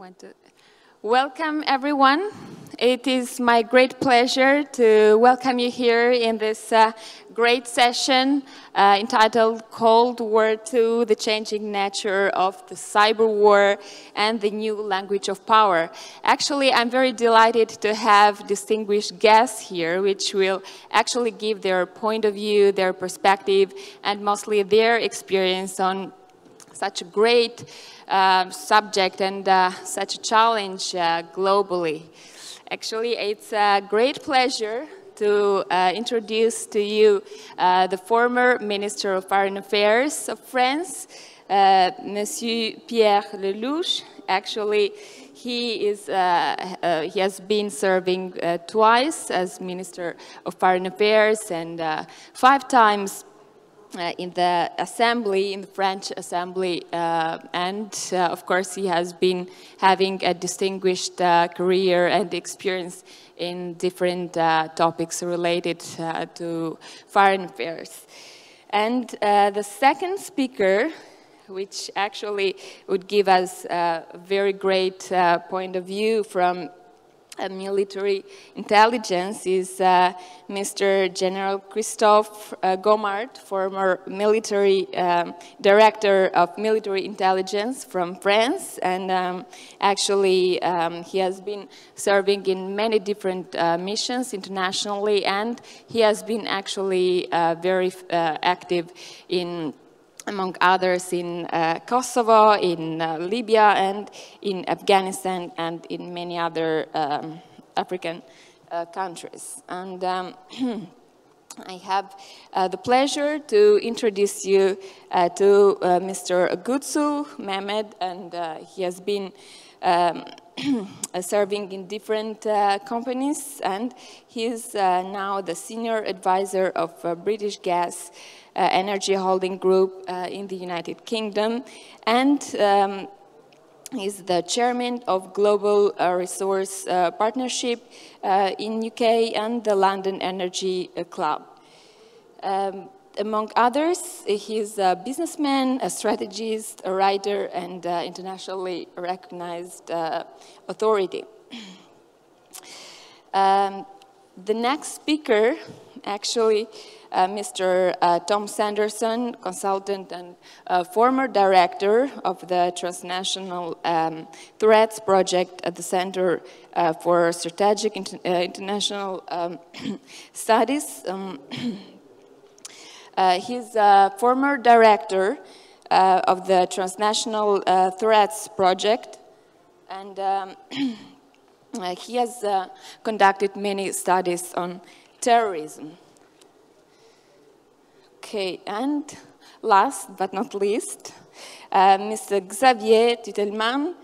want to welcome everyone. It is my great pleasure to welcome you here in this great session entitled Cold War II, the Changing Nature of the Cyber War and the New Language of Power. Actually, I'm very delighted to have distinguished guests here, which will actually give their point of view, their perspective, and mostly their experience on such a great subject and such a challenge globally. Actually, it's a great pleasure to introduce to you the former Minister of Foreign Affairs of France, Monsieur Pierre Lellouche. Actually, he has been serving twice as Minister of Foreign Affairs and 5 times in the Assembly, in the French Assembly, and of course he has been having a distinguished career and experience in different topics related to foreign affairs. And the second speaker, which actually would give us a very great point of view from military intelligence, is Mr. General Christophe Gomard, former military director of military intelligence from France, and actually he has been serving in many different missions internationally, and he has been actually very active in, among others, in Kosovo, in Libya, and in Afghanistan, and in many other African countries. And I have the pleasure to introduce you to Mr. Gutsu Mehmed, and he has been serving in different companies, and he is now the senior advisor of British Gas Energy Holding Group in the United Kingdom, and is the chairman of Global Resource Partnership in UK and the London Energy Club. Among others, he is a businessman, a strategist, a writer, and internationally recognized authority. The next speaker, actually, Mr. Tom Sanderson, consultant and former director of the Transnational Threats Project at the Center for Strategic International Studies. He's a former director of the Transnational Threats Project, and he has conducted many studies on terrorism. Okay, and last but not least, Mr. Xavier Titelman,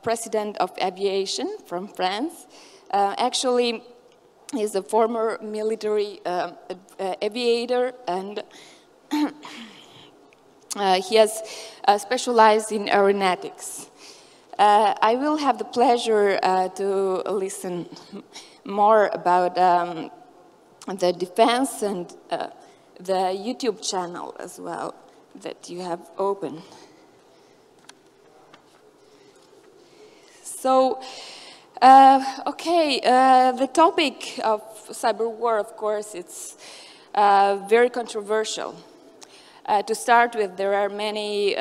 President of Aviation from France. Actually, he's a former military aviator, and he has specialized in aeronautics. I will have the pleasure to listen more about the defense and the YouTube channel as well that you have open. So, okay, the topic of cyber war, of course, it's very controversial. To start with, there are many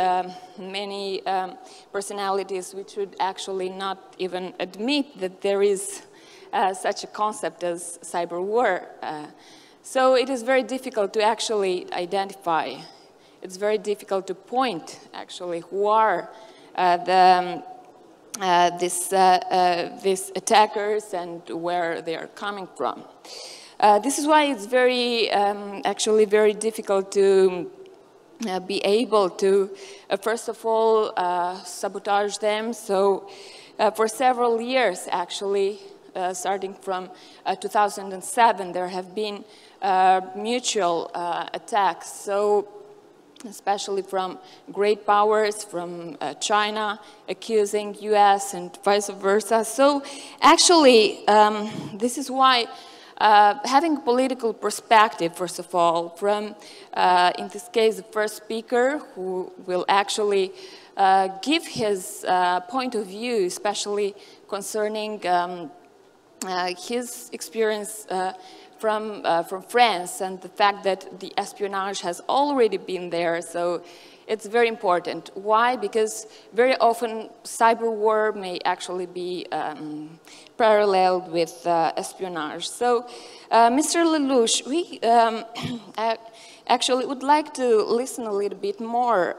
personalities which would actually not even admit that there is such a concept as cyber war. So it is very difficult to actually identify. It's very difficult to point, actually, who are these attackers and where they are coming from. This is why it's very, actually very difficult to be able to, first of all, sabotage them. So for several years, actually, starting from 2007, there have been mutual attacks. So especially from great powers, from China, accusing US and vice versa. So actually, this is why having a political perspective, first of all, from, in this case, the first speaker, who will actually give his point of view, especially concerning his experience from France and the fact that the espionage has already been there. So it's very important. Why? Because very often cyber war may actually be paralleled with espionage. So, Mr. Lelouch, we actually would like to listen a little bit more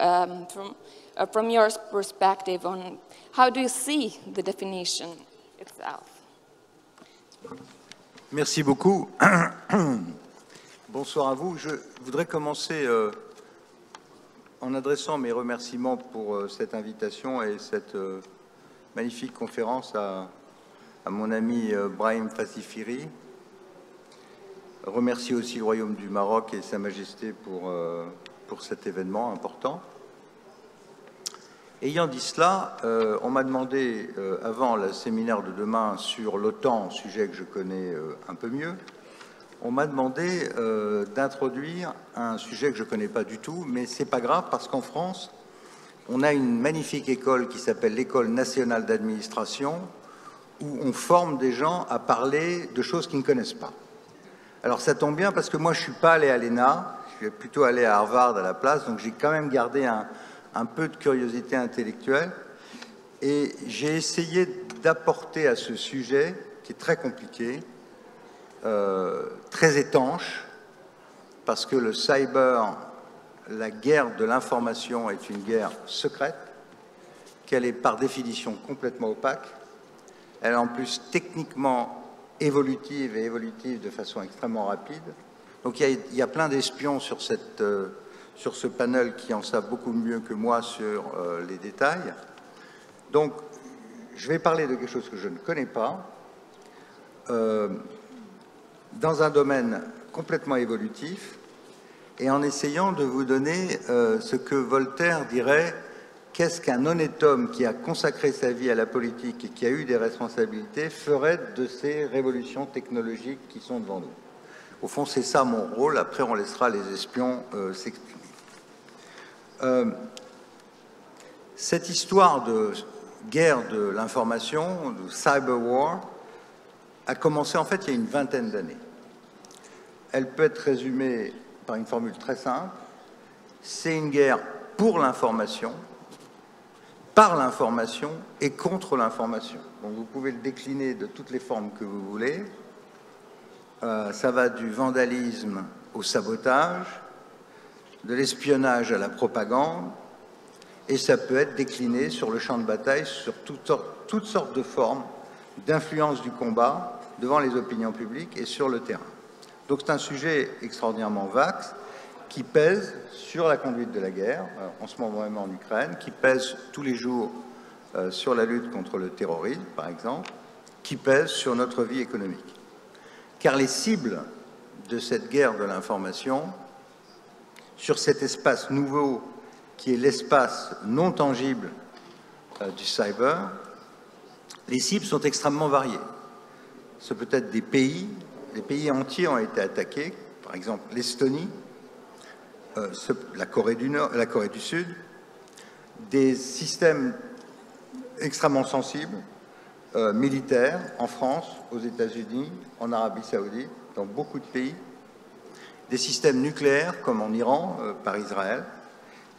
from your perspective on how do you see the definition itself. Merci beaucoup. Bonsoir à vous. Je voudrais commencer en adressant mes remerciements pour cette invitation et cette magnifique conférence à mon ami Brahim Fassifiri. Remercier aussi le Royaume du Maroc et Sa Majesté pour cet événement important. Ayant dit cela, on m'a demandé, avant le séminaire de demain sur l'OTAN, sujet que je connais un peu mieux, on m'a demandé d'introduire un sujet que je ne connais pas du tout, mais ce n'est pas grave parce qu'en France, on a une magnifique école qui s'appelle l'École nationale d'administration, où on forme des gens à parler de choses qu'ils ne connaissent pas. Alors ça tombe bien parce que moi je ne suis pas allé à l'ENA, je suis plutôt allé à Harvard à la place, donc j'ai quand même gardé un peu de curiosité intellectuelle et j'ai essayé d'apporter à ce sujet, qui est très compliqué, très étanche, parce que le cyber, la guerre de l'information est une guerre secrète, qu'elle est par définition complètement opaque, elle est en plus techniquement évolutive et évolutive de façon extrêmement rapide. Donc il y a plein d'espions sur ce panel qui en savent beaucoup mieux que moi sur les détails. Donc je vais parler de quelque chose que je ne connais pas, dans un domaine complètement évolutif, et en essayant de vous donner ce que Voltaire dirait: qu'est-ce qu'un honnête homme qui a consacré sa vie à la politique et qui a eu des responsabilités ferait de ces révolutions technologiques qui sont devant nous? Au fond, c'est ça mon rôle. Après, on laissera les espions s'exprimer. Cette histoire de guerre de l'information, de cyber war, a commencé en fait il y a une vingtaine d'années. Elle peut être résumée par une formule très simple: c'est une guerre pour l'information, par l'information et contre l'information. Donc vous pouvez le décliner de toutes les formes que vous voulez. Ça va du vandalisme au sabotage, de l'espionnage à la propagande, et ça peut être décliné sur le champ de bataille sur toutes sortes de formes d'influence du combat devant les opinions publiques et sur le terrain. Donc c'est un sujet extraordinairement vaste qui pèse sur la conduite de la guerre, en ce moment même en Ukraine, qui pèse tous les jours sur la lutte contre le terrorisme, par exemple, qui pèse sur notre vie économique. Car les cibles de cette guerre de l'information, sur cet espace nouveau qui est l'espace non tangible du cyber, les cibles sont extrêmement variées. Ce peut être des pays entiers ont été attaqués, par exemple l'Estonie, la Corée du Nord, la Corée du Sud, des systèmes extrêmement sensibles, militaires, en France, aux États-Unis, en Arabie Saoudite, dans beaucoup de pays, des systèmes nucléaires, comme en Iran, par Israël,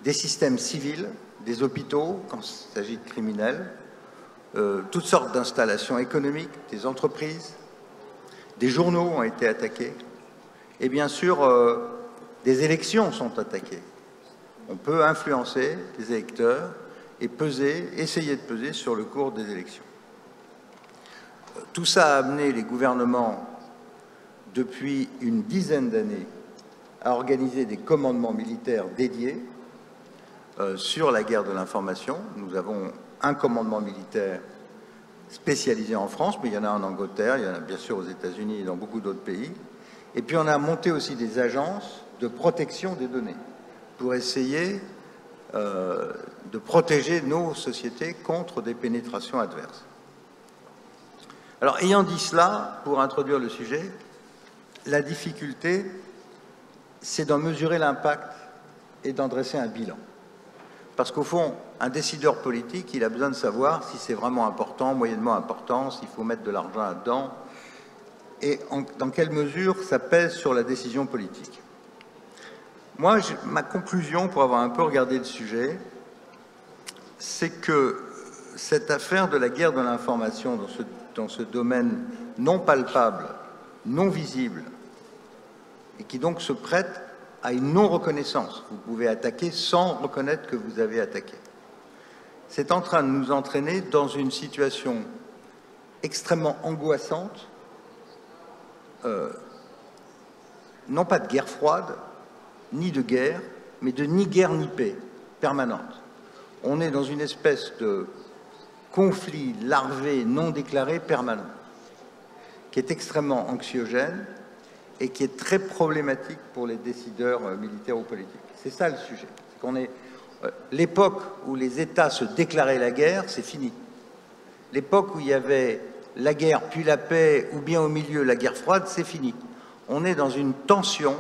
des systèmes civils, des hôpitaux, quand il s'agit de criminels, toutes sortes d'installations économiques, des entreprises, des journaux ont été attaqués, et bien sûr, des élections sont attaquées. On peut influencer les électeurs et essayer de peser sur le cours des élections. Tout ça a amené les gouvernements, depuis une dizaine d'années, à organiser des commandements militaires dédiés sur la guerre de l'information. Nous avons un commandement militaire spécialisé en France, mais il y en a en Angleterre, il y en a bien sûr aux États-Unis et dans beaucoup d'autres pays. Et puis on a monté aussi des agences de protection des données pour essayer de protéger nos sociétés contre des pénétrations adverses. Alors, ayant dit cela, pour introduire le sujet, la difficulté, c'est d'en mesurer l'impact et d'en dresser un bilan. parce qu'au fond, un décideur politique, il a besoin de savoir si c'est vraiment important, moyennement important, s'il faut mettre de l'argent là-dedans, et dans quelle mesure ça pèse sur la décision politique. Moi, ma conclusion, pour avoir un peu regardé le sujet, c'est que cette affaire de la guerre de l'information dans ce domaine non palpable, non visible, et qui donc se prête à une non-reconnaissance. Vous pouvez attaquer sans reconnaître que vous avez attaqué. C'est en train de nous entraîner dans une situation extrêmement angoissante, non pas de guerre froide, ni de guerre, mais de ni guerre ni paix, permanente. On est dans une espèce de conflit larvé, non déclaré, permanent, qui est extrêmement anxiogène et qui est très problématique pour les décideurs militaires ou politiques. C'est ça le sujet. L'époque où les États se déclaraient la guerre, c'est fini. L'époque où il y avait la guerre puis la paix, ou bien au milieu la guerre froide, c'est fini. On est dans une tension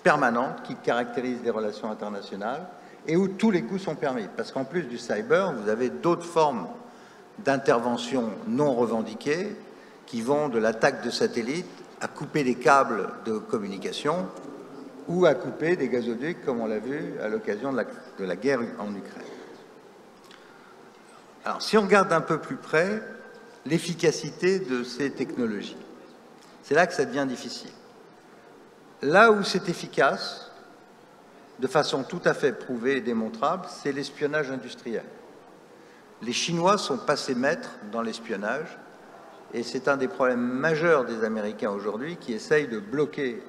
permanente qui caractérise les relations internationales et où tous les coups sont permis. Parce qu'en plus du cyber, vous avez d'autres formes d'intervention non revendiquées qui vont de l'attaque de satellites à couper des câbles de communication ou à couper des gazoducs, comme on l'a vu à l'occasion de la guerre en Ukraine. Alors, si on regarde d'un peu plus près l'efficacité de ces technologies, c'est là que ça devient difficile. Là où c'est efficace, de façon tout à fait prouvée et démontrable, c'est l'espionnage industriel. Les Chinois sont passés maîtres dans l'espionnage, et c'est un des problèmes majeurs des Américains aujourd'hui qui essayent de bloquer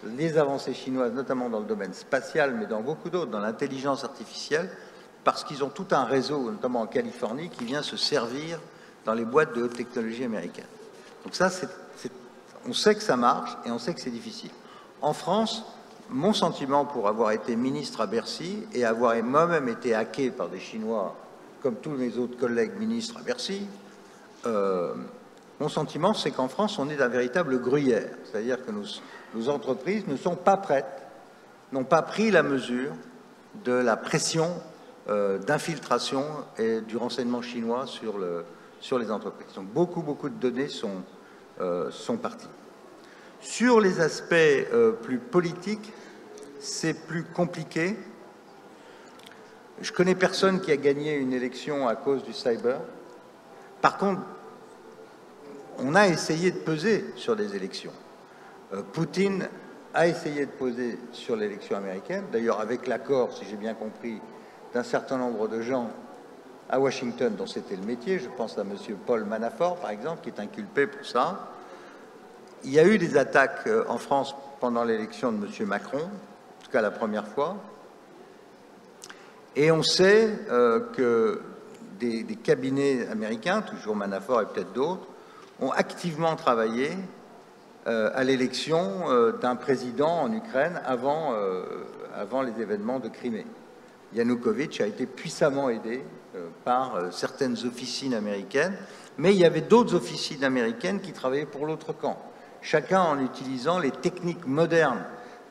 les avancées chinoises, notamment dans le domaine spatial, mais dans beaucoup d'autres, dans l'intelligence artificielle, parce qu'ils ont tout un réseau, notamment en Californie, qui vient se servir dans les boîtes de haute technologie américaines. Donc ça, on sait que ça marche et on sait que c'est difficile. En France, mon sentiment pour avoir été ministre à Bercy et avoir moi-même été hacké par des Chinois, comme tous mes autres collègues ministres à Bercy, mon sentiment, c'est qu'en France, on est un véritable gruyère. C'est-à-dire que nos entreprises ne sont pas prêtes, n'ont pas pris la mesure de la pression d'infiltration et du renseignement chinois sur les entreprises. Donc beaucoup de données sont parties. Sur les aspects plus politiques, c'est plus compliqué. Je connais personne qui a gagné une élection à cause du cyber. Par contre, on a essayé de peser sur les élections. Poutine a essayé de peser sur l'élection américaine, d'ailleurs avec l'accord, si j'ai bien compris, d'un certain nombre de gens à Washington dont c'était le métier. Je pense à M. Paul Manafort, par exemple, qui est inculpé pour ça. Il y a eu des attaques en France pendant l'élection de M. Macron, en tout cas la première fois. Et on sait que des cabinets américains, toujours Manafort et peut-être d'autres, ont activement travaillé à l'élection d'un président en Ukraine avant les événements de Crimée. Yanukovych a été puissamment aidé par certaines officines américaines, mais il y avait d'autres officines américaines qui travaillaient pour l'autre camp, chacun en utilisant les techniques modernes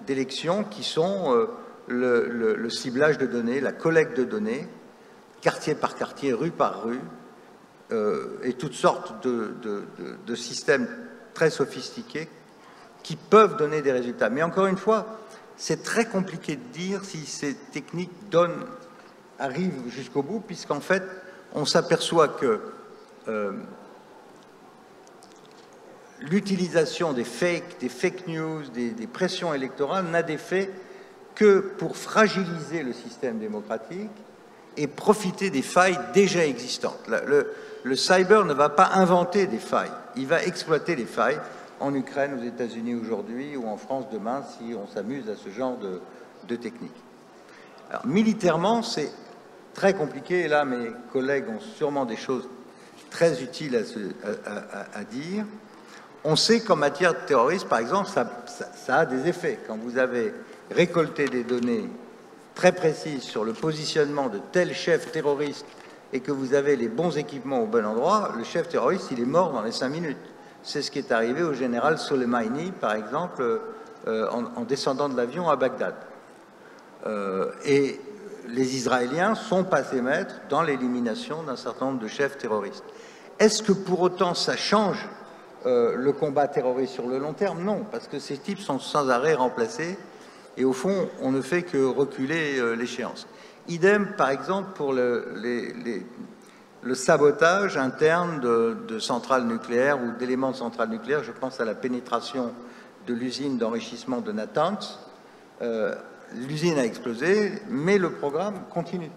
d'élection qui sont le ciblage de données, la collecte de données, quartier par quartier, rue par rue, et toutes sortes de systèmes très sophistiqués qui peuvent donner des résultats. Mais encore une fois, c'est très compliqué de dire si ces techniques arrivent jusqu'au bout, puisqu'en fait, on s'aperçoit que l'utilisation des fake news, des pressions électorales n'a d'effet que pour fragiliser le système démocratique et profiter des failles déjà existantes. Le cyber ne va pas inventer des failles, il va exploiter les failles en Ukraine, aux États-Unis aujourd'hui ou en France demain si on s'amuse à ce genre de technique. Alors, militairement, c'est très compliqué, et là mes collègues ont sûrement des choses très utiles à dire. On sait qu'en matière de terrorisme, par exemple, ça a des effets. Quand vous avez récolté des données très précises sur le positionnement de tel chef terroriste et que vous avez les bons équipements au bon endroit, le chef terroriste, il est mort dans les 5 minutes. C'est ce qui est arrivé au général Soleimani, par exemple, en descendant de l'avion à Bagdad. Et les Israéliens sont passés maîtres dans l'élimination d'un certain nombre de chefs terroristes. Est-ce que pour autant ça change le combat terroriste sur le long terme? Non, parce que ces types sont sans arrêt remplacés et au fond, on ne fait que reculer l'échéance. Idem, par exemple, pour le sabotage interne de centrales nucléaires ou d'éléments de centrales nucléaires. Je pense à la pénétration de l'usine d'enrichissement de Natanz. L'usine a explosé, mais le programme continue.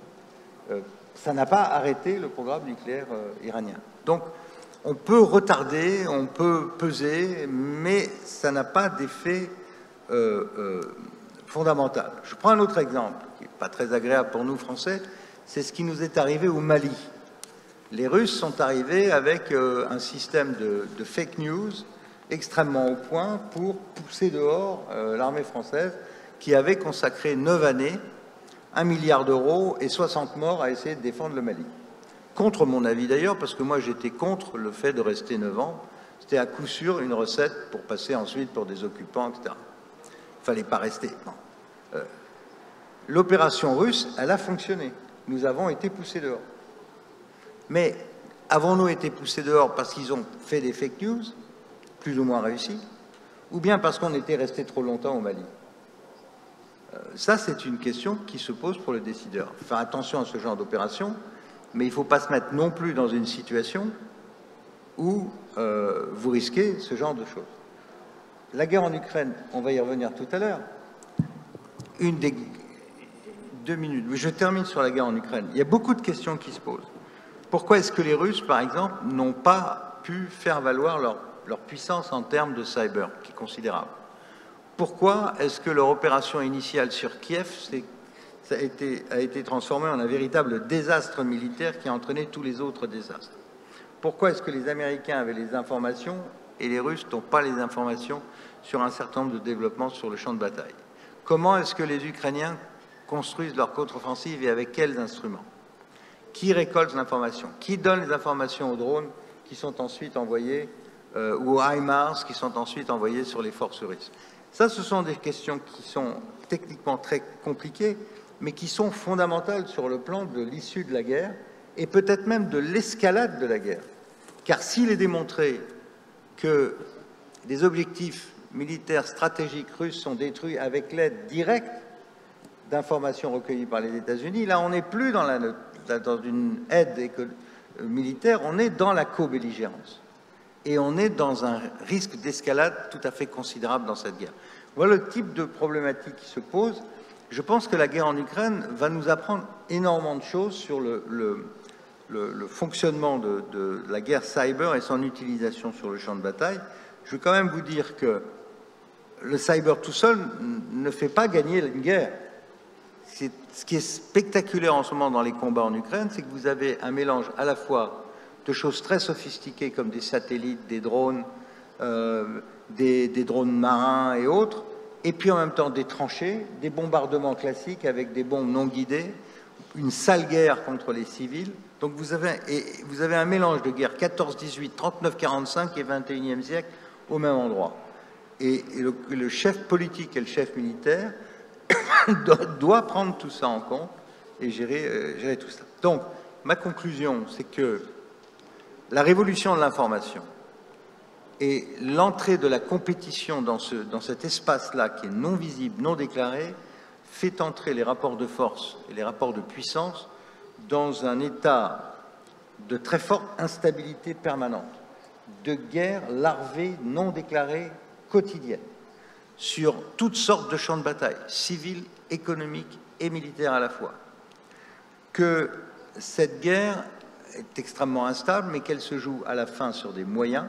Ça n'a pas arrêté le programme nucléaire iranien. Donc, on peut retarder, on peut peser, mais ça n'a pas d'effet fondamental. Je prends un autre exemple, qui n'est pas très agréable pour nous, Français, c'est ce qui nous est arrivé au Mali. Les Russes sont arrivés avec un système de fake news extrêmement au point pour pousser dehors l'armée française qui avait consacré 9 années, 1 milliard d'euros et 60 morts à essayer de défendre le Mali. Contre mon avis d'ailleurs, parce que moi j'étais contre le fait de rester 9 ans. C'était à coup sûr une recette pour passer ensuite pour des occupants, etc. Il ne fallait pas rester. L'opération russe, elle a fonctionné. Nous avons été poussés dehors. Mais avons-nous été poussés dehors parce qu'ils ont fait des fake news, plus ou moins réussis, ou bien parce qu'on était resté trop longtemps au Mali? Ça, c'est une question qui se pose pour le décideur. Faire attention à ce genre d'opération, mais il ne faut pas se mettre non plus dans une situation où vous risquez ce genre de choses. La guerre en Ukraine, on va y revenir tout à l'heure. Une des 2 minutes, je termine sur la guerre en Ukraine. Il y a beaucoup de questions qui se posent. Pourquoi est-ce que les Russes, par exemple, n'ont pas pu faire valoir leur puissance en termes de cyber, qui est considérable? Pourquoi est-ce que leur opération initiale sur Kiev a été transformée en un véritable désastre militaire qui a entraîné tous les autres désastres? Pourquoi est-ce que les Américains avaient les informations et les Russes n'ont pas les informations sur un certain nombre de développements sur le champ de bataille? Comment est-ce que les Ukrainiens construisent leur contre-offensive et avec quels instruments? Qui récolte l'information? Qui donne les informations aux drones qui sont ensuite envoyés, ou aux HIMARS qui sont ensuite envoyés sur les forces russes? Ça, ce sont des questions qui sont techniquement très compliquées, mais qui sont fondamentales sur le plan de l'issue de la guerre et peut-être même de l'escalade de la guerre. Car s'il est démontré que des objectifs militaires stratégiques russes sont détruits avec l'aide directe d'informations recueillies par les États-Unis, là, on n'est plus dans une aide militaire, on est dans la co-belligérance. Et on est dans un risque d'escalade tout à fait considérable dans cette guerre. Voilà le type de problématique qui se pose. Je pense que la guerre en Ukraine va nous apprendre énormément de choses sur le fonctionnement de la guerre cyber et son utilisation sur le champ de bataille. Je veux quand même vous dire que le cyber tout seul ne fait pas gagner une guerre. Ce qui est spectaculaire en ce moment dans les combats en Ukraine, c'est que vous avez un mélange à la fois de choses très sophistiquées comme des satellites, des drones marins et autres, et puis en même temps des tranchées, des bombardements classiques avec des bombes non guidées, une sale guerre contre les civils. Donc vous avez un mélange de guerre 14-18, 39-45 et 21e siècle au même endroit. Et le chef politique et le chef militaire doit prendre tout ça en compte et gérer tout ça. Donc, ma conclusion, c'est que la révolution de l'information et l'entrée de la compétition dans cet espace-là qui est non visible, non déclaré, fait entrer les rapports de force et les rapports de puissance dans un état de très forte instabilité permanente, de guerre larvée, non déclarée, quotidienne, sur toutes sortes de champs de bataille, civils, économiques et militaires à la fois. Que cette guerre est extrêmement instable, mais qu'elle se joue à la fin sur des moyens.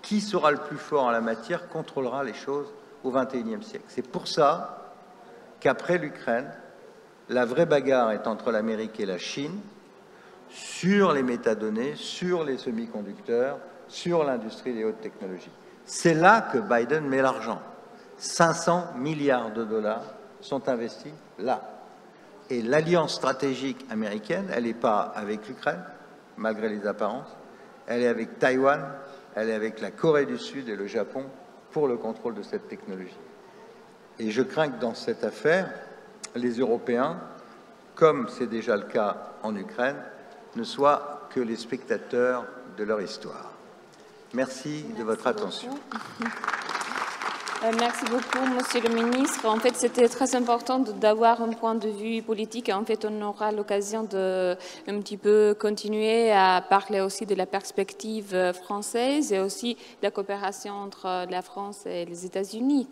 Qui sera le plus fort en la matière contrôlera les choses au XXIe siècle. C'est pour ça qu'après l'Ukraine, la vraie bagarre est entre l'Amérique et la Chine sur les métadonnées, sur les semi-conducteurs, sur l'industrie des hautes technologies. C'est là que Biden met l'argent. 500 milliards de dollars sont investis là. Et l'alliance stratégique américaine, elle n'est pas avec l'Ukraine, malgré les apparences, elle est avec Taïwan, elle est avec la Corée du Sud et le Japon pour le contrôle de cette technologie. Et je crains que dans cette affaire, les Européens comme c'est déjà le cas en Ukraine, ne soient que les spectateurs de leur histoire. Merci de votre attention. Merci beaucoup, Monsieur le Ministre. En fait, c'était très important d'avoir un point de vue politique. En fait, on aura l'occasion de un petit peu continuer à parler aussi de la perspective française et aussi de la coopération entre la France et les États-Unis.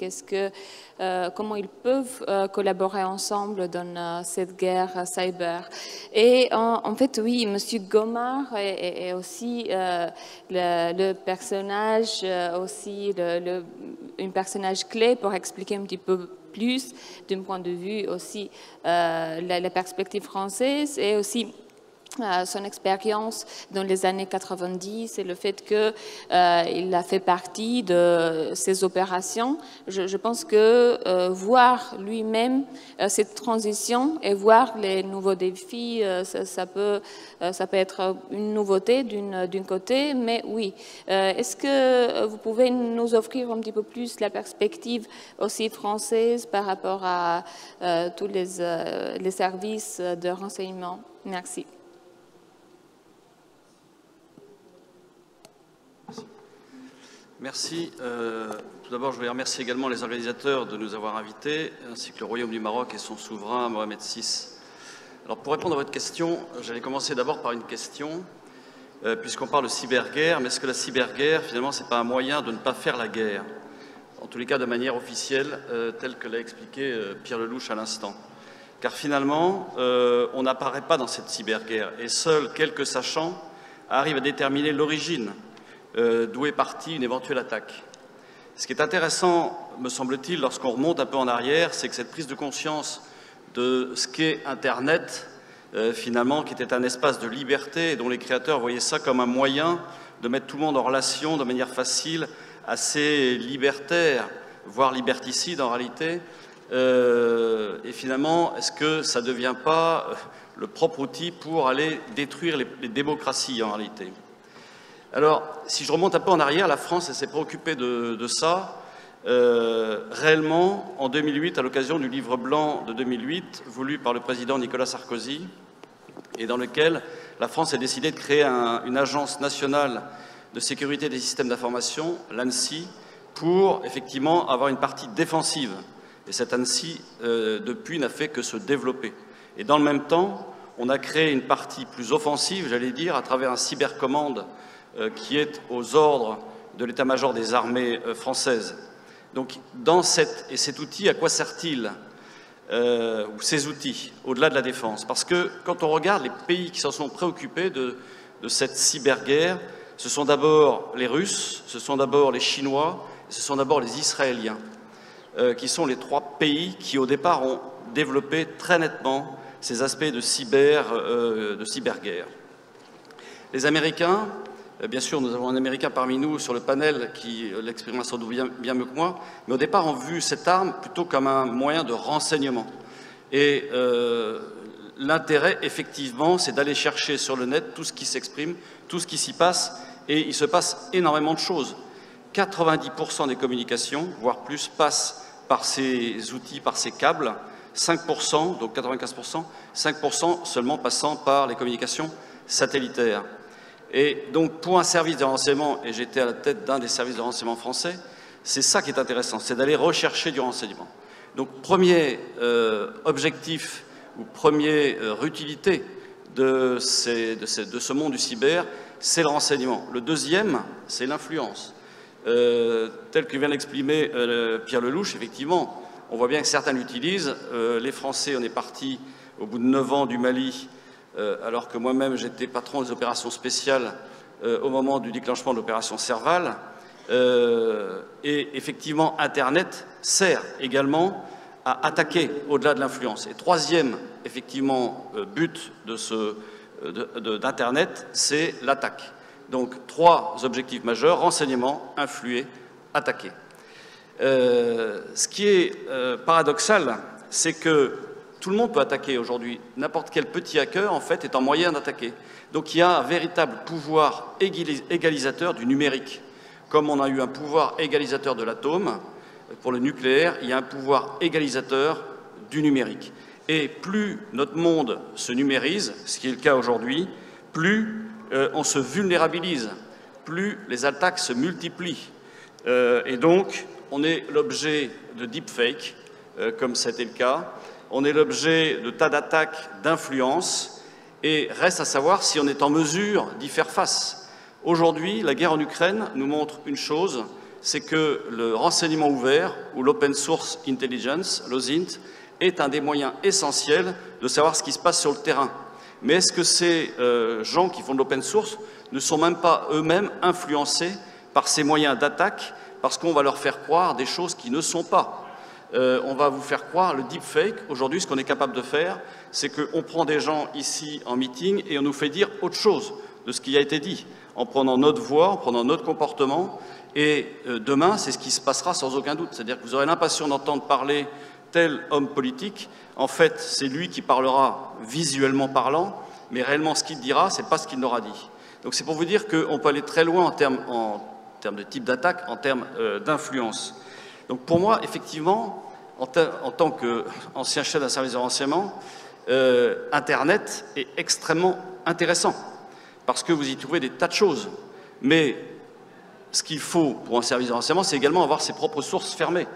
Comment ils peuvent collaborer ensemble dans cette guerre cyber. Et en fait, oui, Monsieur Gomard est aussi le personnage, aussi une personnage clé pour expliquer un petit peu plus d'un point de vue aussi la perspective française et aussi son expérience dans les années 90 et le fait qu'il a fait partie de ces opérations. Je pense que voir lui-même cette transition et voir les nouveaux défis, ça peut être une nouveauté d'un côté, mais oui. Est-ce que vous pouvez nous offrir un petit peu plus la perspective aussi française par rapport à tous les services de renseignement? Merci. Merci. Tout d'abord, je voulais remercier également les organisateurs de nous avoir invités, ainsi que le Royaume du Maroc et son souverain Mohamed VI. Alors, pour répondre à votre question, j'allais commencer d'abord par une question, puisqu'on parle de cyberguerre, mais est-ce que la cyberguerre, finalement, ce n'est pas un moyen de ne pas faire la guerre? En tous les cas, de manière officielle, telle que l'a expliqué Pierre Lelouch à l'instant. Car finalement, on n'apparaît pas dans cette cyberguerre, et seuls quelques sachants arrivent à déterminer l'origine d'où est partie une éventuelle attaque. Ce qui est intéressant, me semble-t-il, lorsqu'on remonte un peu en arrière, c'est que cette prise de conscience de ce qu'est Internet, finalement, qui était un espace de liberté et dont les créateurs voyaient ça comme un moyen de mettre tout le monde en relation de manière facile, assez libertaire, voire liberticide en réalité. Et finalement, est-ce que ça ne devient pas le propre outil pour aller détruire les démocraties en réalité? Alors, si je remonte un peu en arrière, la France s'est préoccupée de ça réellement en 2008, à l'occasion du livre blanc de 2008, voulu par le président Nicolas Sarkozy, et dans lequel la France a décidé de créer une agence nationale de sécurité des systèmes d'information, l'ANSSI, pour effectivement avoir une partie défensive. Et cette ANSSI, depuis, n'a fait que se développer. Et dans le même temps, on a créé une partie plus offensive, j'allais dire, à travers un cybercommande qui est aux ordres de l'état-major des armées françaises. Donc, cet outil, à quoi sert-il, ou ces outils, au-delà de la défense? Parce que quand on regarde les pays qui s'en sont préoccupés de cette cyberguerre, ce sont d'abord les Russes, ce sont d'abord les Chinois, ce sont d'abord les Israéliens, qui sont les trois pays qui, au départ, ont développé très nettement ces aspects de cyberguerre. Les Américains, bien sûr, nous avons un Américain parmi nous sur le panel qui l'exprimera sans doute bien mieux que moi, mais au départ, ont vu cette arme plutôt comme un moyen de renseignement. Et l'intérêt, effectivement, c'est d'aller chercher sur le net tout ce qui s'exprime, tout ce qui s'y passe, et il se passe énormément de choses. 90% des communications, voire plus, passent par ces outils, par ces câbles, 5%, donc 95%, 5% seulement passant par les communications satellitaires. Et donc, pour un service de renseignement, et j'étais à la tête d'un des services de renseignement français, c'est ça qui est intéressant, c'est d'aller rechercher du renseignement. Donc, premier objectif ou première utilité de ce monde du cyber, c'est le renseignement. Le deuxième, c'est l'influence. Tel que vient d'exprimer Pierre Lelouch, effectivement, on voit bien que certains l'utilisent. Les Français, on est partis au bout de 9 ans du Mali, alors que moi-même j'étais patron des opérations spéciales au moment du déclenchement de l'opération Serval. Et effectivement, Internet sert également à attaquer au-delà de l'influence. Et troisième, effectivement, but d'Internet, c'est l'attaque. Donc, 3 objectifs majeurs: renseignement, influer, attaquer. Ce qui est paradoxal, c'est que tout le monde peut attaquer aujourd'hui. N'importe quel petit hacker, en fait, est en moyen d'attaquer. Donc, il y a un véritable pouvoir égalisateur du numérique. Comme on a eu un pouvoir égalisateur de l'atome, pour le nucléaire, il y a un pouvoir égalisateur du numérique. Et plus notre monde se numérise, ce qui est le cas aujourd'hui, plus on se vulnérabilise, plus les attaques se multiplient. Et donc, on est l'objet de deepfakes, comme c'était le cas. On est l'objet de tas d'attaques d'influence. Et reste à savoir si on est en mesure d'y faire face. Aujourd'hui, la guerre en Ukraine nous montre une chose, c'est que le renseignement ouvert, ou l'Open Source Intelligence, l'OSINT, est un des moyens essentiels de savoir ce qui se passe sur le terrain. Mais est-ce que ces gens qui font de l'open source ne sont même pas eux-mêmes influencés par ces moyens d'attaque, parce qu'on va leur faire croire des choses qui ne sont pas. On va vous faire croire le deepfake. Aujourd'hui, ce qu'on est capable de faire, c'est qu'on prend des gens ici en meeting et on nous fait dire autre chose de ce qui a été dit, en prenant notre voix, en prenant notre comportement. Et demain, c'est ce qui se passera sans aucun doute. C'est-à-dire que vous aurez l'impression d'entendre parler tel homme politique. En fait, c'est lui qui parlera visuellement parlant, mais réellement ce qu'il dira, c'est pas ce qu'il n'aura dit. Donc c'est pour vous dire qu'on peut aller très loin en termes de type d'attaque, en termes d'influence. Donc pour moi, effectivement, en tant qu'ancien chef d'un service de renseignement, Internet est extrêmement intéressant, parce que vous y trouvez des tas de choses. Mais ce qu'il faut pour un service de renseignement, c'est également avoir ses propres sources fermées.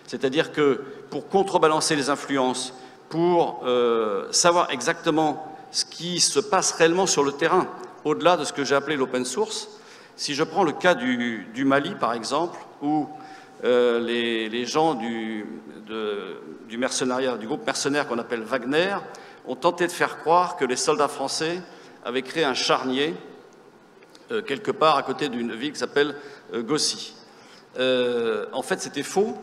C'est-à-dire que pour contrebalancer les influences, pour savoir exactement ce qui se passe réellement sur le terrain, au-delà de ce que j'ai appelé l'open source, si je prends le cas du Mali, par exemple, où les gens du mercenariat, du groupe mercenaire qu'on appelle Wagner, ont tenté de faire croire que les soldats français avaient créé un charnier quelque part à côté d'une ville qui s'appelle Gossi. En fait, c'était faux.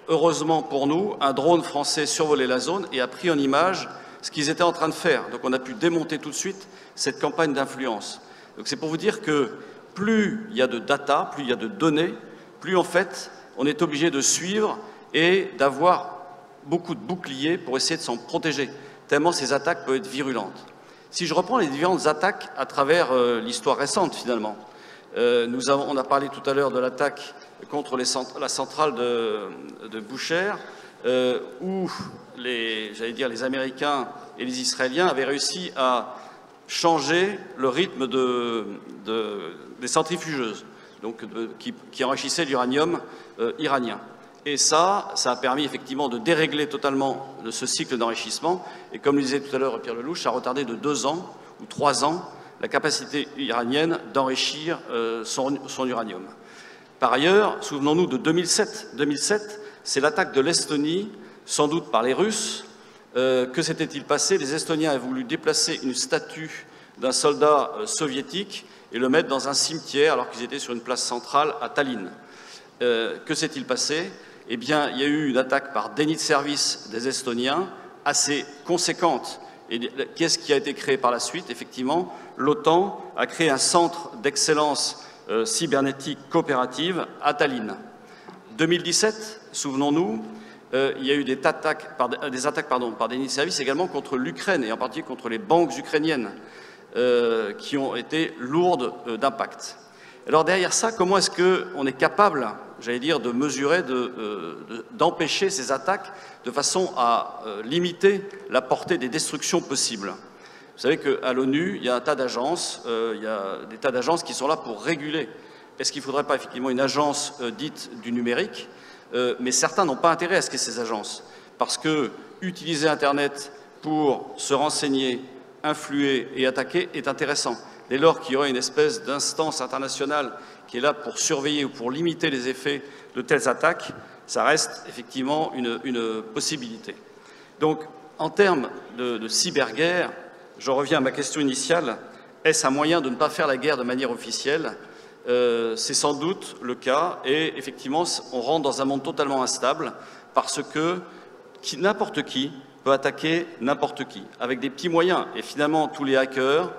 Heureusement pour nous, un drone français survolait la zone et a pris en image ce qu'ils étaient en train de faire. Donc on a pu démonter tout de suite cette campagne d'influence. Donc c'est pour vous dire que plus il y a de data, plus il y a de données, plus en fait on est obligé de suivre et d'avoir beaucoup de boucliers pour essayer de s'en protéger, tellement ces attaques peuvent être virulentes. Si je reprends les différentes attaques à travers l'histoire récente finalement, on a parlé tout à l'heure de l'attaque contre la centrale de Bushehr, où les Américains et les Israéliens avaient réussi à changer le rythme des centrifugeuses, donc qui enrichissaient l'uranium iranien. Et ça a permis effectivement de dérégler totalement ce cycle d'enrichissement. Et comme le disait tout à l'heure Pierre Lelouch, ça a retardé de 2 ans ou 3 ans la capacité iranienne d'enrichir son uranium. Par ailleurs, souvenons-nous de 2007. 2007, c'est l'attaque de l'Estonie, sans doute par les Russes. Que s'était-il passé? Les Estoniens avaient voulu déplacer une statue d'un soldat soviétique et le mettre dans un cimetière alors qu'ils étaient sur une place centrale à Tallinn. Que s'est-il passé? Eh bien, il y a eu une attaque par déni de service des Estoniens assez conséquente. Et qu'est-ce qui a été créé par la suite? Effectivement, l'OTAN a créé un centre d'excellence cybernétique coopérative à Tallinn. 2017, souvenons-nous, il y a eu des attaques par déni de service également contre l'Ukraine, et en particulier contre les banques ukrainiennes, qui ont été lourdes d'impact. Alors derrière ça, comment est-ce qu'on est capable, j'allais dire, de mesurer, d'empêcher ces attaques de façon à limiter la portée des destructions possibles? Vous savez qu'à l'ONU, il y a un tas d'agences, qui sont là pour réguler. Est-ce qu'il ne faudrait pas effectivement une agence dite du numérique? Mais certains n'ont pas intérêt à ce qu'il y ait ces agences, parce que utiliser Internet pour se renseigner, influer et attaquer est intéressant. Dès lors qu'il y aurait une espèce d'instance internationale qui est là pour surveiller ou pour limiter les effets de telles attaques, ça reste effectivement une possibilité. Donc, en termes de cyberguerre, je reviens à ma question initiale, est-ce un moyen de ne pas faire la guerre de manière officielle? C'est sans doute le cas, et effectivement, on rentre dans un monde totalement instable, parce que n'importe qui peut attaquer n'importe qui, avec des petits moyens. Et finalement, tous les hackers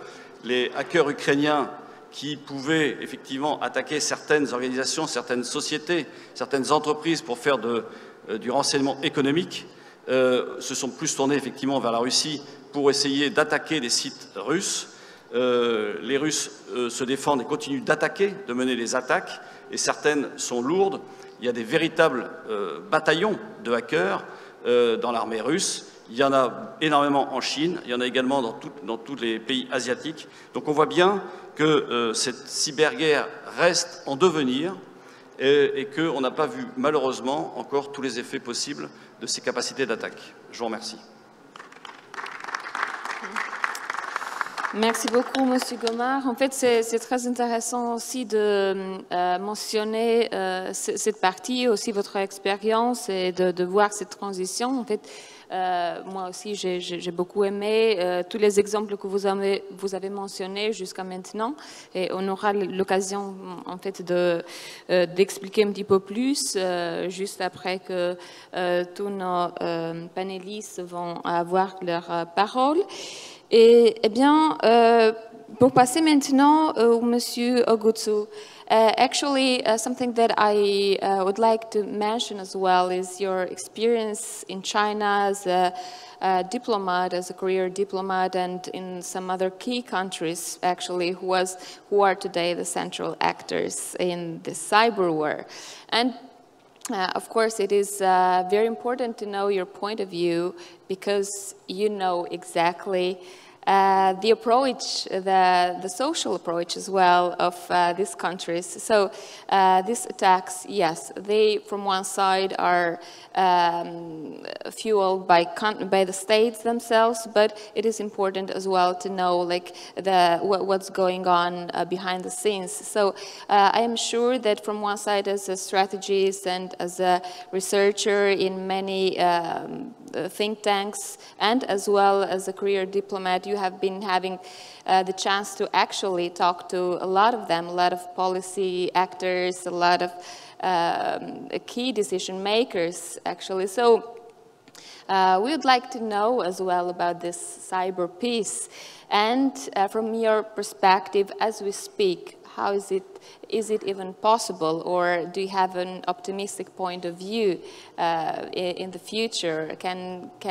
ukrainiens qui pouvaient effectivement attaquer certaines organisations, certaines sociétés, certaines entreprises pour faire du renseignement économique, se sont plus tournés effectivement vers la Russie pour essayer d'attaquer des sites russes. Les Russes se défendent et continuent d'attaquer, de mener des attaques, et certaines sont lourdes. Il y a des véritables bataillons de hackers dans l'armée russe Il y en a énormément en Chine, il y en a également dans tous les pays asiatiques. Donc on voit bien que cette cyberguerre reste en devenir et qu'on n'a pas vu malheureusement encore tous les effets possibles de ces capacités d'attaque. Je vous remercie. Merci beaucoup, Monsieur Gomard. En fait, c'est très intéressant aussi de mentionner cette partie, aussi votre expérience et de voir cette transition. En fait, moi aussi, j'ai beaucoup aimé tous les exemples que vous avez mentionnés jusqu'à maintenant, et on aura l'occasion, en fait, d'expliquer un petit peu plus juste après que tous nos panélistes vont avoir leur parole. Et eh bien, pour passer maintenant au Monsieur Ogutsu, actually something that I would like to mention as well is your experience in China as a diplomat, as a career diplomat, and in some other key countries actually who are today the central actors in the cyber war. And of course, it is very important to know your point of view because you know exactly the approach, the social approach as well of these countries. So these attacks, yes, they from one side are fueled by the states themselves, but it is important as well to know like what's going on behind the scenes. So I am sure that from one side as a strategist and as a researcher in many think tanks and as well as a career diplomat, you have been having the chance to actually talk to a lot of them, a lot of policy actors, a lot of key decision makers actually. So we would like to know as well about this cyber peace and from your perspective as we speak, how is it even possible, or do you have an optimistic point of view in the future?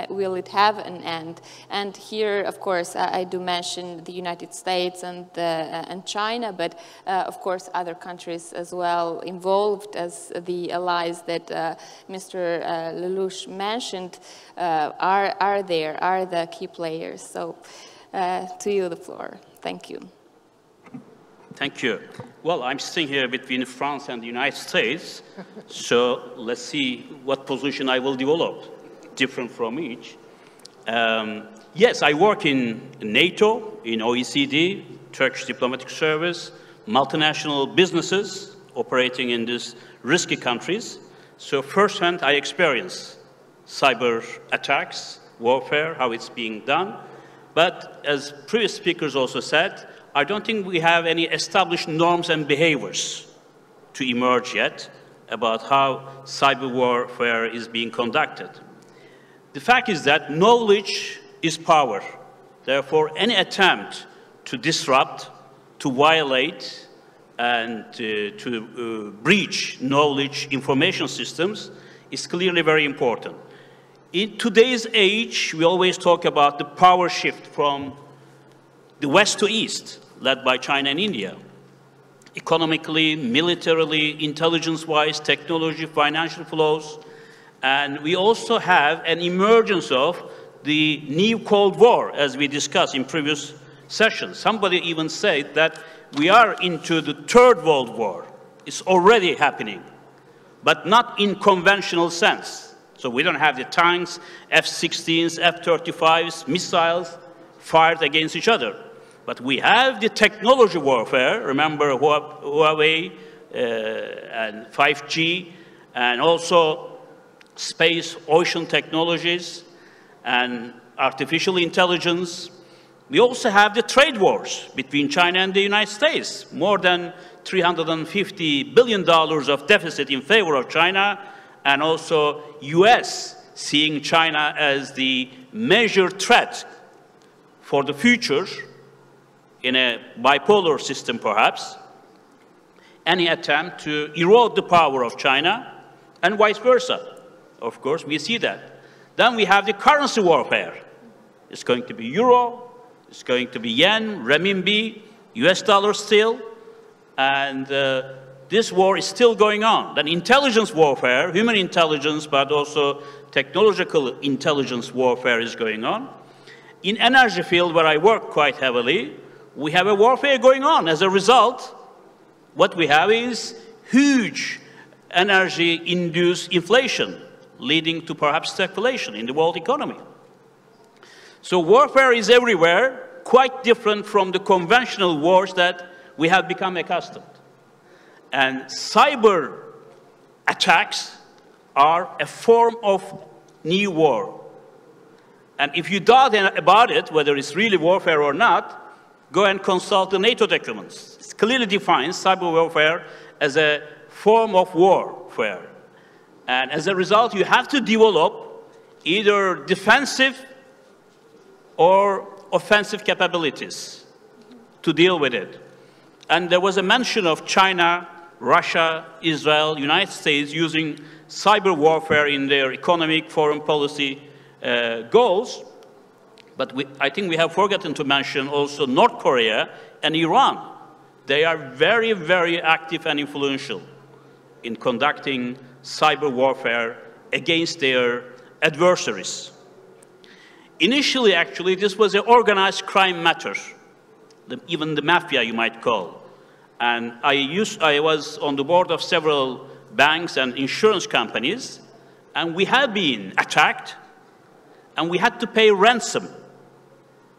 Will it have an end? And here, of course, I do mention the United States and China, but of course other countries as well involved as the allies that Mr. Lelouch mentioned are the key players. So to you the floor. Thank you. Thank you. Well, I'm sitting here between France and the United States, so let's see what position I will develop, different from each. Yes, I work in NATO, in OECD, Turkish Diplomatic Service, multinational businesses operating in these risky countries. So firsthand, I experience cyber attacks, warfare, how it's being done. But as previous speakers also said, I don't think we have any established norms and behaviors to emerge yet about how cyber warfare is being conducted. The fact is that knowledge is power. Therefore, any attempt to disrupt, to violate, and to breach knowledge information systems is clearly very important. In today's age, we always talk about the power shift from the west to east, led by China and India. Economically, militarily, intelligence-wise, technology, financial flows. And we also have an emergence of the new Cold War, as we discussed in previous sessions. Somebody even said that we are into the Third World War. It's already happening, but not in conventional sense. So we don't have the tanks, F-16s, F-35s, missiles fired against each other. But we have the technology warfare, remember Huawei and 5G, and also space, ocean technologies, and artificial intelligence. We also have the trade wars between China and the United States, more than $350 billion of deficit in favor of China, and also US seeing China as the major threat for the future in a bipolar system perhaps, any attempt to erode the power of China and vice versa. Of course, we see that. Then we have the currency warfare. It's going to be euro, it's going to be yen, renminbi, US dollar still, and this war is still going on. Then intelligence warfare, human intelligence, but also technological intelligence warfare is going on. In energy field, where I work quite heavily, we have a warfare going on. As a result, what we have is huge energy-induced inflation, leading to perhaps stagflation in the world economy. So warfare is everywhere, quite different from the conventional wars that we have become accustomed. And cyber attacks are a form of new war. And if you doubt about it, whether it's really warfare or not, go and consult the NATO documents. It clearly defines cyber warfare as a form of warfare. And as a result, you have to develop either defensive or offensive capabilities to deal with it. And there was a mention of China, Russia, Israel, United States using cyber warfare in their economic, foreign policy goals. But I think we have forgotten to mention also North Korea and Iran. They are very, very active and influential in conducting cyber warfare against their adversaries. Initially, actually, this was an organized crime matter, even the mafia, you might call. And I was on the board of several banks and insurance companies, and we had been attacked, and we had to pay ransom.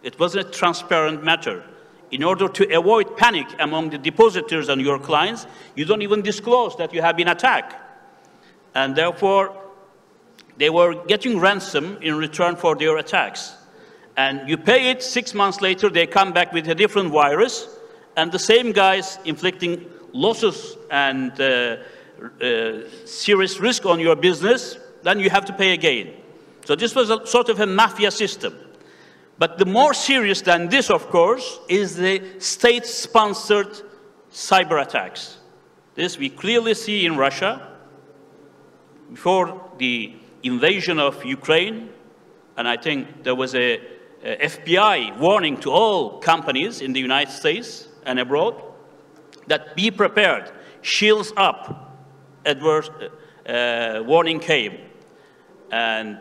It wasn't a transparent matter. In order to avoid panic among the depositors and your clients, you don't even disclose that you have been attacked. And therefore, they were getting ransom in return for their attacks. And you pay it, 6 months later, they come back with a different virus, and the same guys inflicting losses and serious risk on your business, then you have to pay again. So this was a sort of a mafia system. But the more serious than this, of course, is the state-sponsored cyber attacks. This we clearly see in Russia. Before the invasion of Ukraine, and I think there was a FBI warning to all companies in the United States and abroad that be prepared, shields up, adverse warning came. And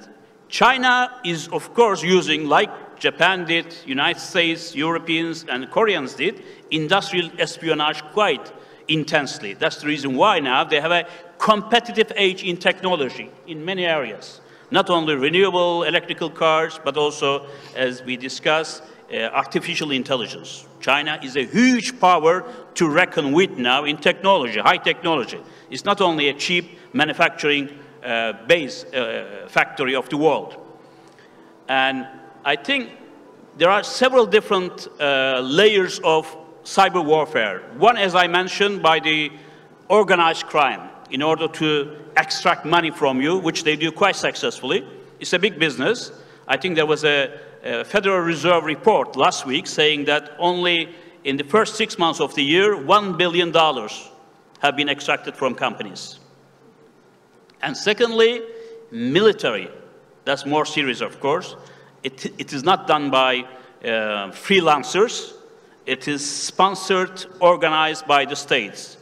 China is, of course, using, like Japan did, United States, Europeans, and Koreans did, industrial espionage quite intensely. That's the reason why now they have a competitive edge in technology in many areas. Not only renewable electrical cars, but also, as we discussed, artificial intelligence. China is a huge power to reckon with now in technology, high technology. It's not only a cheap manufacturing base factory of the world. And I think there are several different layers of cyber warfare. One, as I mentioned, by the organized crime, in order to extract money from you, which they do quite successfully. It's a big business. I think there was a Federal Reserve report last week saying that only in the first 6 months of the year, $1 billion have been extracted from companies. And secondly, military. That's more serious, of course. It is not done by freelancers. It is sponsored, organized by the states.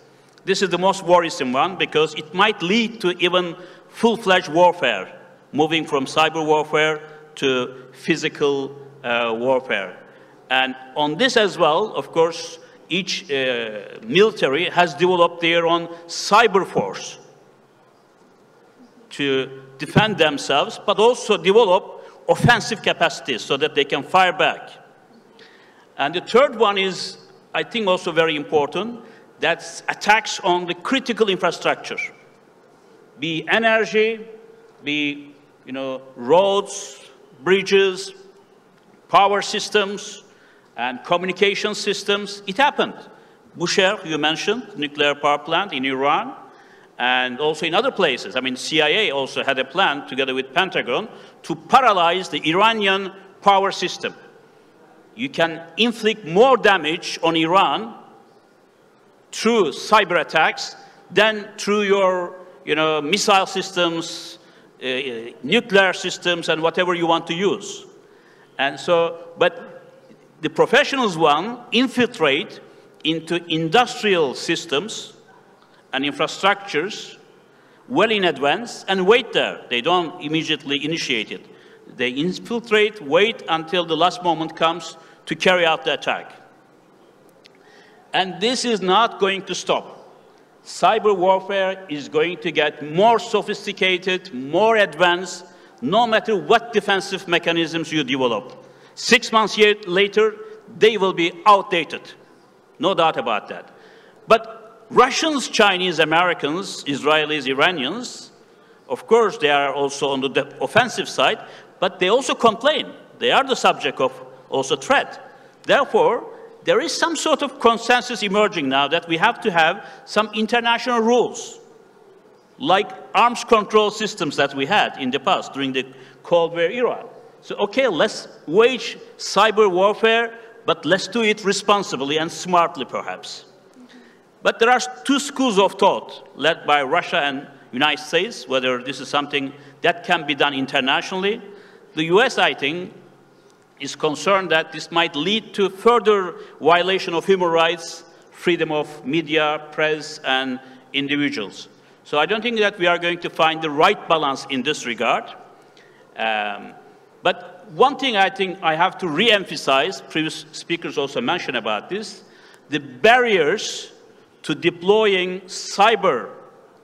This is the most worrisome one because it might lead to even full-fledged warfare, moving from cyber warfare to physical warfare. And on this as well, of course, each military has developed their own cyber force to defend themselves, but also develop offensive capacities so that they can fire back. And the third one is, I think, also very important. That's attacks on the critical infrastructure, be energy, be roads, bridges, power systems, and communication systems. It happened. Bushehr, you mentioned, nuclear power plant in Iran, and also in other places. I mean, CIA also had a plan together with Pentagon to paralyze the Iranian power system. You can inflict more damage on Iran through cyber attacks than through your missile systems, nuclear systems, and whatever you want to use. And so, but the professionals infiltrate into industrial systems and infrastructures well in advance and wait there. They don't immediately initiate it. They infiltrate, wait until the last moment comes to carry out the attack. And this is not going to stop. Cyber warfare is going to get more sophisticated, more advanced, no matter what defensive mechanisms you develop. 6 months later, they will be outdated. No doubt about that. But Russians, Chinese, Americans, Israelis, Iranians, of course, they are also on the offensive side, but they also complain. They are the subject of also threat. Therefore, there is some sort of consensus emerging now that we have to have some international rules, like arms control systems that we had in the past during the Cold War era. So, okay, let's wage cyber warfare, but let's do it responsibly and smartly, perhaps. But there are two schools of thought led by Russia and United States, whether this is something that can be done internationally. The US, I think, is concerned that this might lead to further violation of human rights, freedom of media, press, and individuals. So I don't think that we are going to find the right balance in this regard. But one thing I think I have to re-emphasize, previous speakers also mentioned about this, the barriers to deploying cyber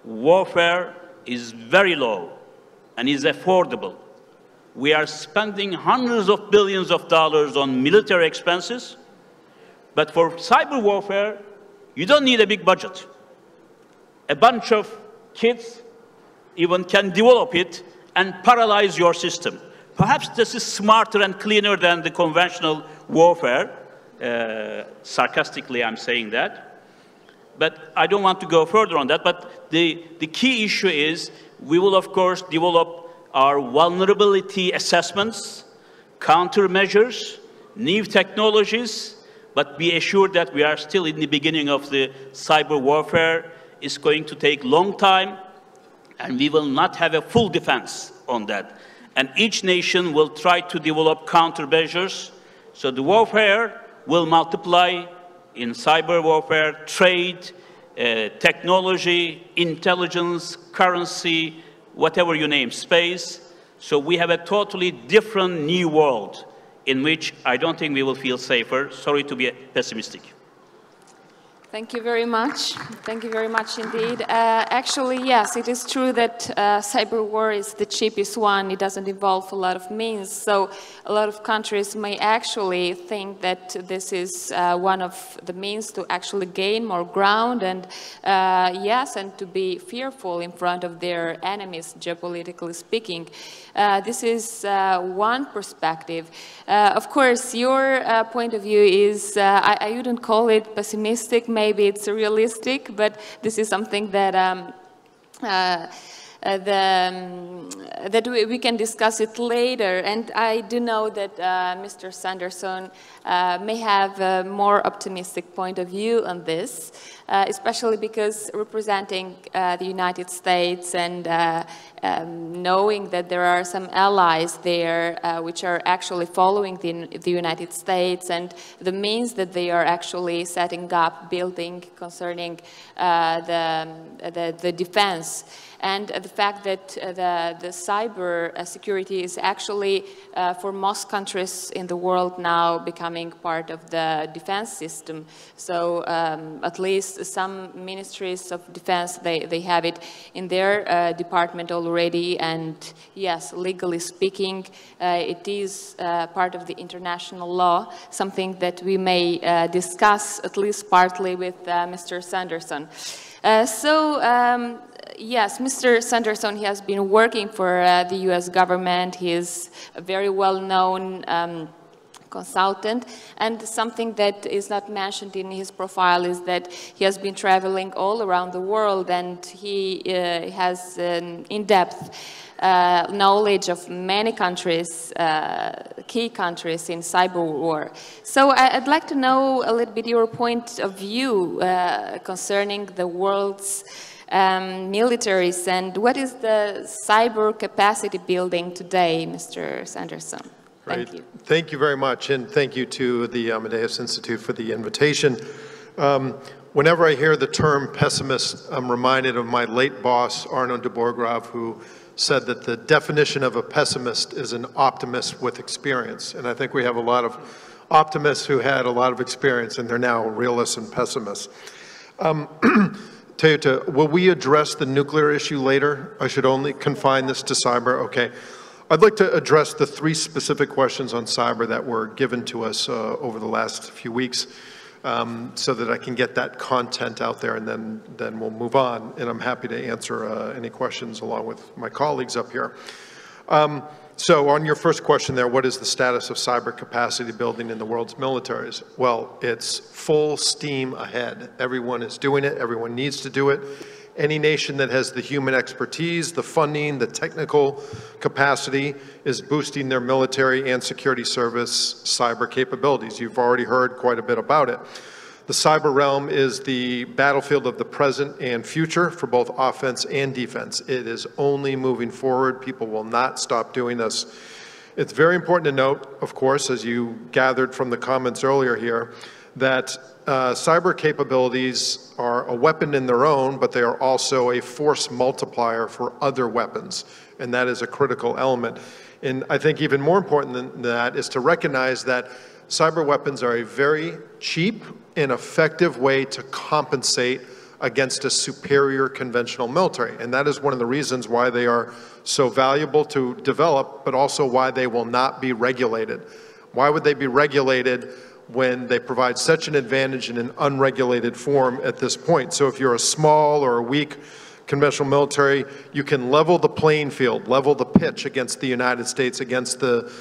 warfare is very low and is affordable. We are spending hundreds of billions of dollars on military expenses, but for cyber warfare, you don't need a big budget. A bunch of kids even can develop it and paralyze your system. Perhaps this is smarter and cleaner than the conventional warfare. Sarcastically, I'm saying that. But I don't want to go further on that. But the key issue is we will, of course, develop our vulnerability assessments, countermeasures, new technologies, but be assured that we are still in the beginning of the cyber warfare. It's going to take a long time, and we will not have a full defense on that. And each nation will try to develop countermeasures. So the warfare will multiply in cyber warfare, trade, technology, intelligence, currency, whatever you name, space. So we have a totally different new world in which I don't think we will feel safer. Sorry to be pessimistic. Thank you very much. Thank you very much indeed. Actually, yes, it is true that cyber war is the cheapest one. It doesn't involve a lot of means. So a lot of countries may actually think that this is one of the means to actually gain more ground and, yes, and to be fearful in front of their enemies, geopolitically speaking. This is one perspective. Of course, your point of view is, I wouldn't call it pessimistic, maybe it's realistic, but this is something that that we can discuss it later. And I do know that Mr. Sanderson may have a more optimistic point of view on this, especially because representing the United States and knowing that there are some allies there which are actually following the United States and the means that they are actually setting up, building concerning the defense. And the fact that the cyber security is actually, for most countries in the world now, becoming part of the defense system. So at least some ministries of defense, they have it in their department already. And yes, legally speaking, it is part of the international law, something that we may discuss at least partly with Mr. Sanderson. Yes, Mr. Sanderson, he has been working for the US government. He is a very well-known consultant, and something that is not mentioned in his profile is that he has been traveling all around the world, and he has an in-depth knowledge of many countries, key countries in cyber war. So I'd like to know a little bit your point of view concerning the world's militaries, and what is the cyber capacity building today, Mr. Sanderson? Thank you. Thank you very much, and thank you to the Amadeus Institute for the invitation. Whenever I hear the term pessimist, I'm reminded of my late boss, Arno de Borgraaf, who said that the definition of a pessimist is an optimist with experience. And I think we have a lot of optimists who had a lot of experience, and they're now realists and pessimists. Toyota, will we address the nuclear issue later? I should only confine this to cyber? Okay. I'd like to address the 3 specific questions on cyber that were given to us over the last few weeks, so that I can get that content out there, and then we'll move on. And I'm happy to answer any questions along with my colleagues up here. So on your first question there, what is the status of cyber capacity building in the world's militaries? Well, it's full steam ahead. Everyone is doing it. Everyone needs to do it. Any nation that has the human expertise, the funding, the technical capacity is boosting their military and security service cyber capabilities. You've already heard quite a bit about it. The cyber realm is the battlefield of the present and future for both offense and defense. It is only moving forward. People will not stop doing this. It's very important to note, of course, as you gathered from the comments earlier here, that cyber capabilities are a weapon in their own, but they are also a force multiplier for other weapons, and that is a critical element. And I think even more important than that is to recognize that cyber weapons are a very cheap and effective way to compensate against a superior conventional military. And that is one of the reasons why they are so valuable to develop, but also why they will not be regulated. Why would they be regulated when they provide such an advantage in an unregulated form at this point? So if you're a small or a weak conventional military, you can level the playing field, level the pitch against the United States, against the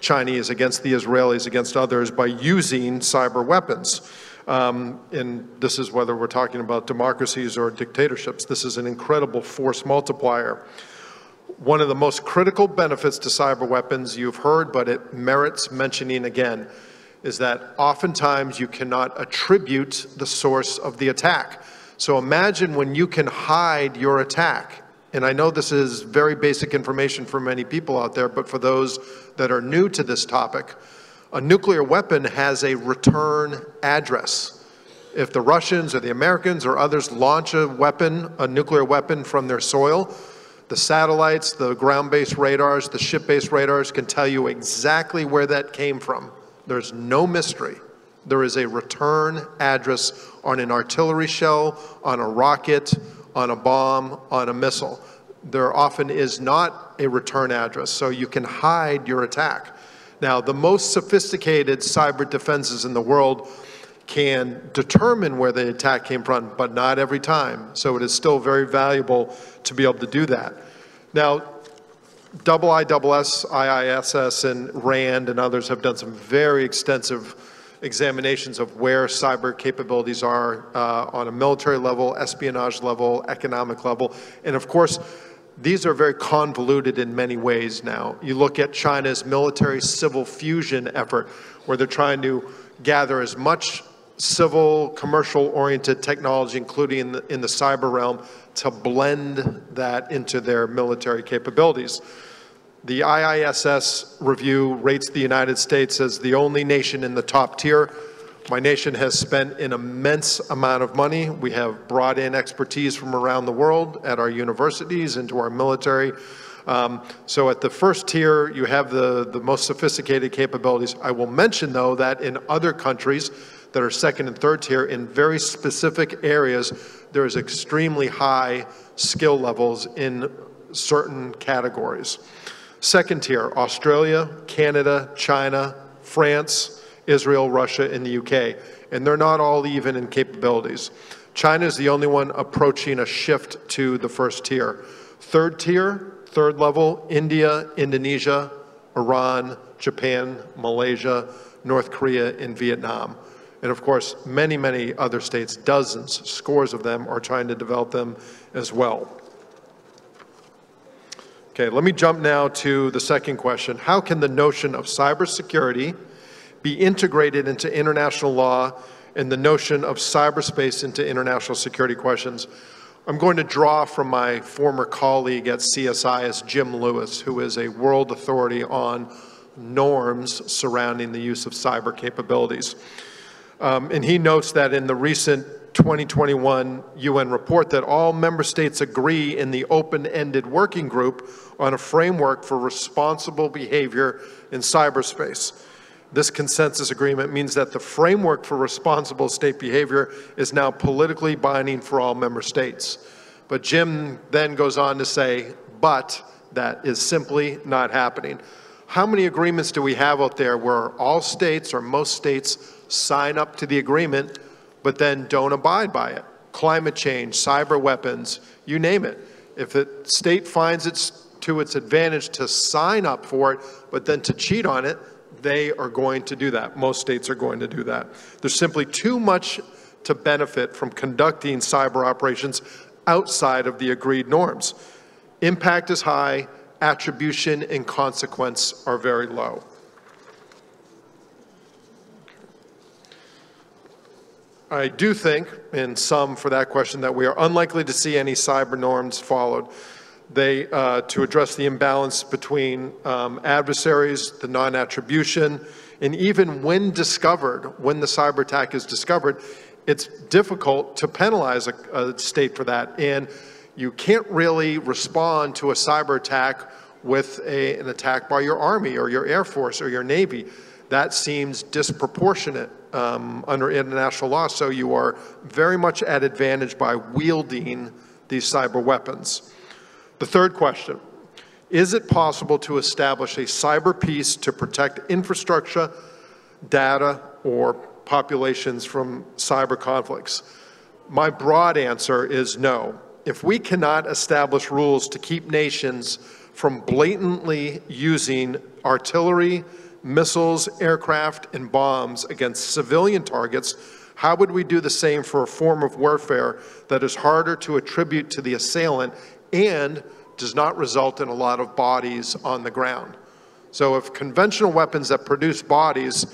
Chinese, against the Israelis, against others by using cyber weapons. And this is whether we're talking about democracies or dictatorships. This is an incredible force multiplier. One of the most critical benefits to cyber weapons you've heard, but it merits mentioning again, is that oftentimes you cannot attribute the source of the attack. So imagine when you can hide your attack. And I know this is very basic information for many people out there, but for those that are new to this topic, a nuclear weapon has a return address. If the Russians or the Americans or others launch a weapon, a nuclear weapon from their soil, the satellites, the ground-based radars, the ship-based radars can tell you exactly where that came from. There's no mystery. There is a return address on an artillery shell, on a rocket, on a bomb, on a missile. There often is not a return address, so you can hide your attack. Now, the most sophisticated cyber defenses in the world can determine where the attack came from, but not every time. So it is still very valuable to be able to do that. Now, IISS, IISS, and RAND and others have done some very extensive examinations of where cyber capabilities are on a military level, espionage level, economic level, and of course, these are very convoluted in many ways now. You look at China's military-civil fusion effort, where they're trying to gather as much civil, commercial-oriented technology, including in the cyber realm, to blend that into their military capabilities. The IISS review rates the United States as the only nation in the top tier. My nation has spent an immense amount of money. We have brought in expertise from around the world at our universities, into our military. So at the first tier, you have the most sophisticated capabilities. I will mention, though, that in other countries that are second and third tier, in very specific areas, there is extremely high skill levels in certain categories. Second tier, Australia, Canada, China, France, Israel, Russia, and the UK. And they're not all even in capabilities. China is the only one approaching a shift to the first tier. Third tier, third level, India, Indonesia, Iran, Japan, Malaysia, North Korea, and Vietnam. And of course, many, many other states, dozens, scores of them, are trying to develop them as well. Okay, let me jump now to the second question. How can the notion of cybersecurity be integrated into international law and the notion of cyberspace into international security questions? I'm going to draw from my former colleague at CSIS, Jim Lewis, who is a world authority on norms surrounding the use of cyber capabilities. And he notes that in the recent 2021 UN report that all member states agree in the open-ended working group on a framework for responsible behavior in cyberspace. This consensus agreement means that the framework for responsible state behavior is now politically binding for all member states. But Jim then goes on to say, but that is simply not happening. How many agreements do we have out there where all states or most states sign up to the agreement but then don't abide by it? Climate change, cyber weapons, you name it. If a state finds it to its advantage to sign up for it but then to cheat on it, they are going to do that. Most states are going to do that. There's simply too much to benefit from conducting cyber operations outside of the agreed norms. Impact is high, attribution and consequence are very low. I do think, in sum for that question, that we are unlikely to see any cyber norms followed. To address the imbalance between adversaries, the non-attribution, and even when discovered, when the cyber attack is discovered, it's difficult to penalize a state for that. And you can't really respond to a cyber attack with an attack by your Army or your Air Force or your Navy. That seems disproportionate under international law, so you are very much at advantage by wielding these cyber weapons. The third question, is it possible to establish a cyber peace to protect infrastructure, data, or populations from cyber conflicts? My broad answer is no. If we cannot establish rules to keep nations from blatantly using artillery, missiles, aircraft, and bombs against civilian targets, how would we do the same for a form of warfare that is harder to attribute to the assailant and does not result in a lot of bodies on the ground? So if conventional weapons that produce bodies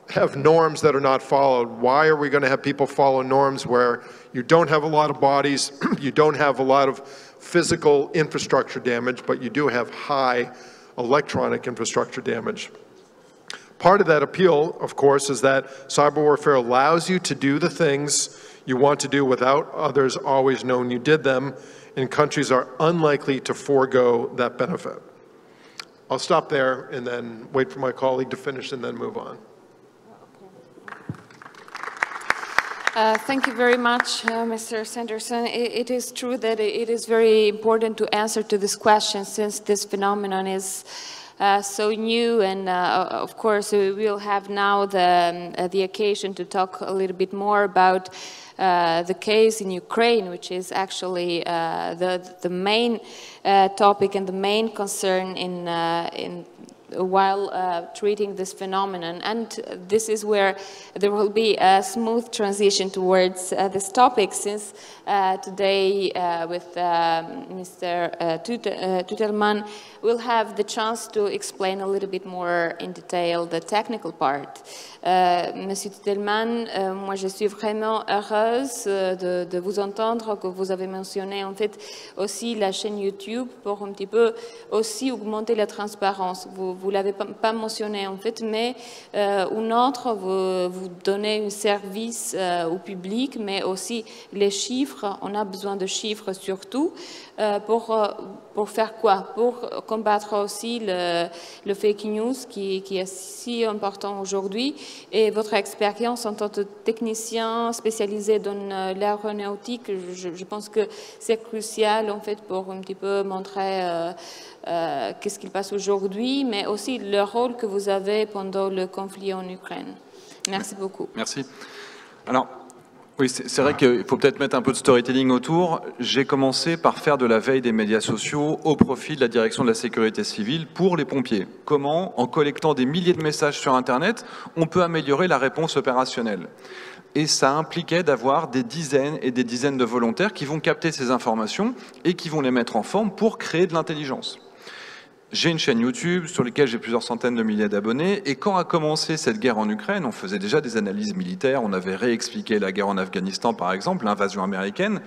have norms that are not followed, why are we going to have people follow norms where you don't have a lot of bodies, you don't have a lot of physical infrastructure damage, but you do have high electronic infrastructure damage? Part of that appeal, of course, is that cyber warfare allows you to do the things you want to do without others always knowing you did them, and countries are unlikely to forego that benefit. I'll stop there and then wait for my colleague to finish and then move on. Thank you very much, Mr. Sanderson. It is true that it is very important to answer to this question since this phenomenon is so new, and of course we will have now the occasion to talk a little bit more about the case in Ukraine, which is actually the main topic and the main concern while treating this phenomenon. And this is where there will be a smooth transition towards this topic, since today with Mr. Tutelman we'll have the chance to explain a little bit more in detail the technical part. Monsieur Tutelman, moi je suis vraiment heureuse de vous entendre, que vous avez mentionné en fait aussi la chaîne YouTube pour un petit peu aussi augmenter la transparence. Vous l'avez pas mentionné en fait, mais une autre, vous donnez un service au public, mais aussi les chiffres. On a besoin de chiffres surtout pour faire quoi? Pour combattre aussi le fake news qui est si important aujourd'hui. Et votre expérience en tant que technicien spécialisé dans l'aéronautique, je pense que c'est crucial en fait pour un petit peu montrer qu'est-ce qui passe aujourd'hui, mais aussi le rôle que vous avez pendant le conflit en Ukraine. Merci beaucoup. Merci. Alors, oui, c'est vrai qu'il faut peut-être mettre un peu de storytelling autour. J'ai commencé par faire de la veille des médias sociaux au profit de la direction de la sécurité civile pour les pompiers. Comment, en collectant des milliers de messages sur Internet, on peut améliorer la réponse opérationnelle? Et ça impliquait d'avoir des dizaines et des dizaines de volontaires qui vont capter ces informations et qui vont les mettre en forme pour créer de l'intelligence. J'ai une chaîne YouTube sur laquelle j'ai plusieurs centaines de milliers d'abonnés, et quand a commencé cette guerre en Ukraine, on faisait déjà des analyses militaires, on avait réexpliqué la guerre en Afghanistan par exemple, l'invasion américaine,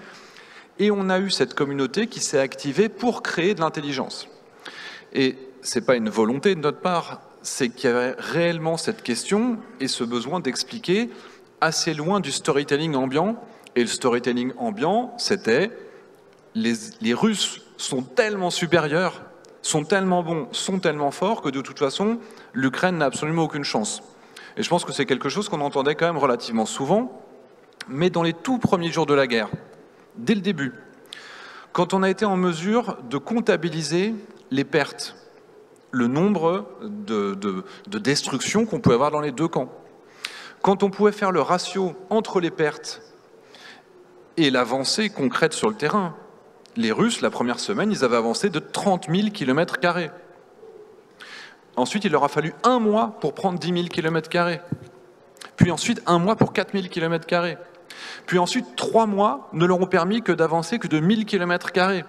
et on a eu cette communauté qui s'est activée pour créer de l'intelligence. Et c'est pas une volonté de notre part, c'est qu'il y avait réellement cette question et ce besoin d'expliquer assez loin du storytelling ambiant. Et le storytelling ambiant, c'était les Russes sont tellement supérieurs, sont tellement bons, sont tellement forts que de toute façon, l'Ukraine n'a absolument aucune chance. Et je pense que c'est quelque chose qu'on entendait quand même relativement souvent, mais dans les tout premiers jours de la guerre, dès le début, quand on a été en mesure de comptabiliser les pertes, le nombre de destructions qu'on pouvait avoir dans les deux camps, quand on pouvait faire le ratio entre les pertes et l'avancée concrète sur le terrain, les Russes, la première semaine, ils avaient avancé de 30 000 km². Ensuite, il leur a fallu 1 mois pour prendre 10 000 km². Puis ensuite, 1 mois pour 4 000 km². Puis ensuite, 3 mois ne leur ont permis que d'avancer que de 1 000 km²,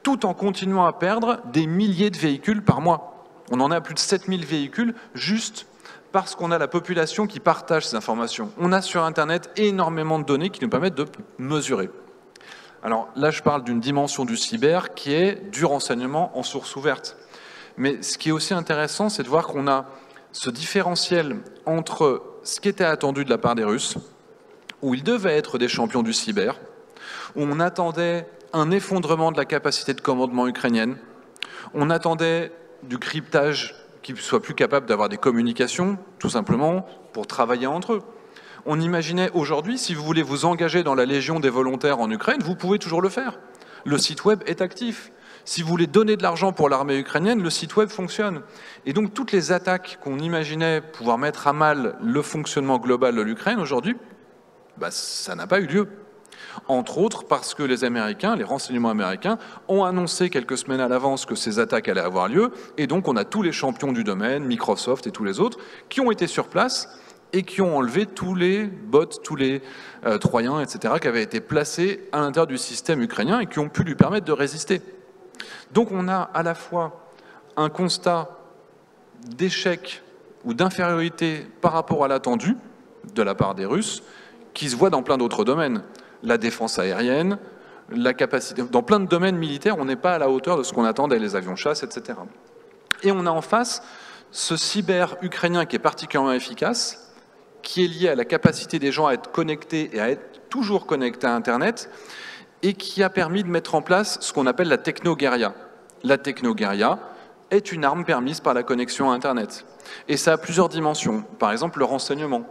tout en continuant à perdre des milliers de véhicules par mois. On en a plus de 7 000 véhicules juste parce qu'on a la population qui partage ces informations. On a sur Internet énormément de données qui nous permettent de mesurer. Alors là, je parle d'une dimension du cyber qui est du renseignement en source ouverte. Mais ce qui est aussi intéressant, c'est de voir qu'on a ce différentiel entre ce qui était attendu de la part des Russes, où ils devaient être des champions du cyber, où on attendait un effondrement de la capacité de commandement ukrainienne, on attendait du cryptage qui soit plus capable d'avoir des communications, tout simplement, pour travailler entre eux. On imaginait aujourd'hui, si vous voulez vous engager dans la Légion des volontaires en Ukraine, vous pouvez toujours le faire. Le site web est actif. Si vous voulez donner de l'argent pour l'armée ukrainienne, le site web fonctionne. Et donc toutes les attaques qu'on imaginait pouvoir mettre à mal le fonctionnement global de l'Ukraine aujourd'hui, ça n'a pas eu lieu. Entre autres parce que les Américains, les renseignements américains, ont annoncé quelques semaines à l'avance que ces attaques allaient avoir lieu, et donc on a tous les champions du domaine, Microsoft et tous les autres, qui ont été sur place et qui ont enlevé tous les bots, tous les Troyens, etc., qui avaient été placés à l'intérieur du système ukrainien et qui ont pu lui permettre de résister. Donc on a à la fois un constat d'échec ou d'infériorité par rapport à l'attendu de la part des Russes, qui se voit dans plein d'autres domaines. La défense aérienne, la capacité... Dans plein de domaines militaires, on n'est pas à la hauteur de ce qu'on attendait, les avions de chasse, etc. Et on a en face ce cyber ukrainien qui est particulièrement efficace, qui est lié à la capacité des gens à être connectés et à être toujours connectés à Internet, et qui a permis de mettre en place ce qu'on appelle la technoguérilla. La technoguérilla est une arme permise par la connexion à Internet. Et ça a plusieurs dimensions. Par exemple, le renseignement.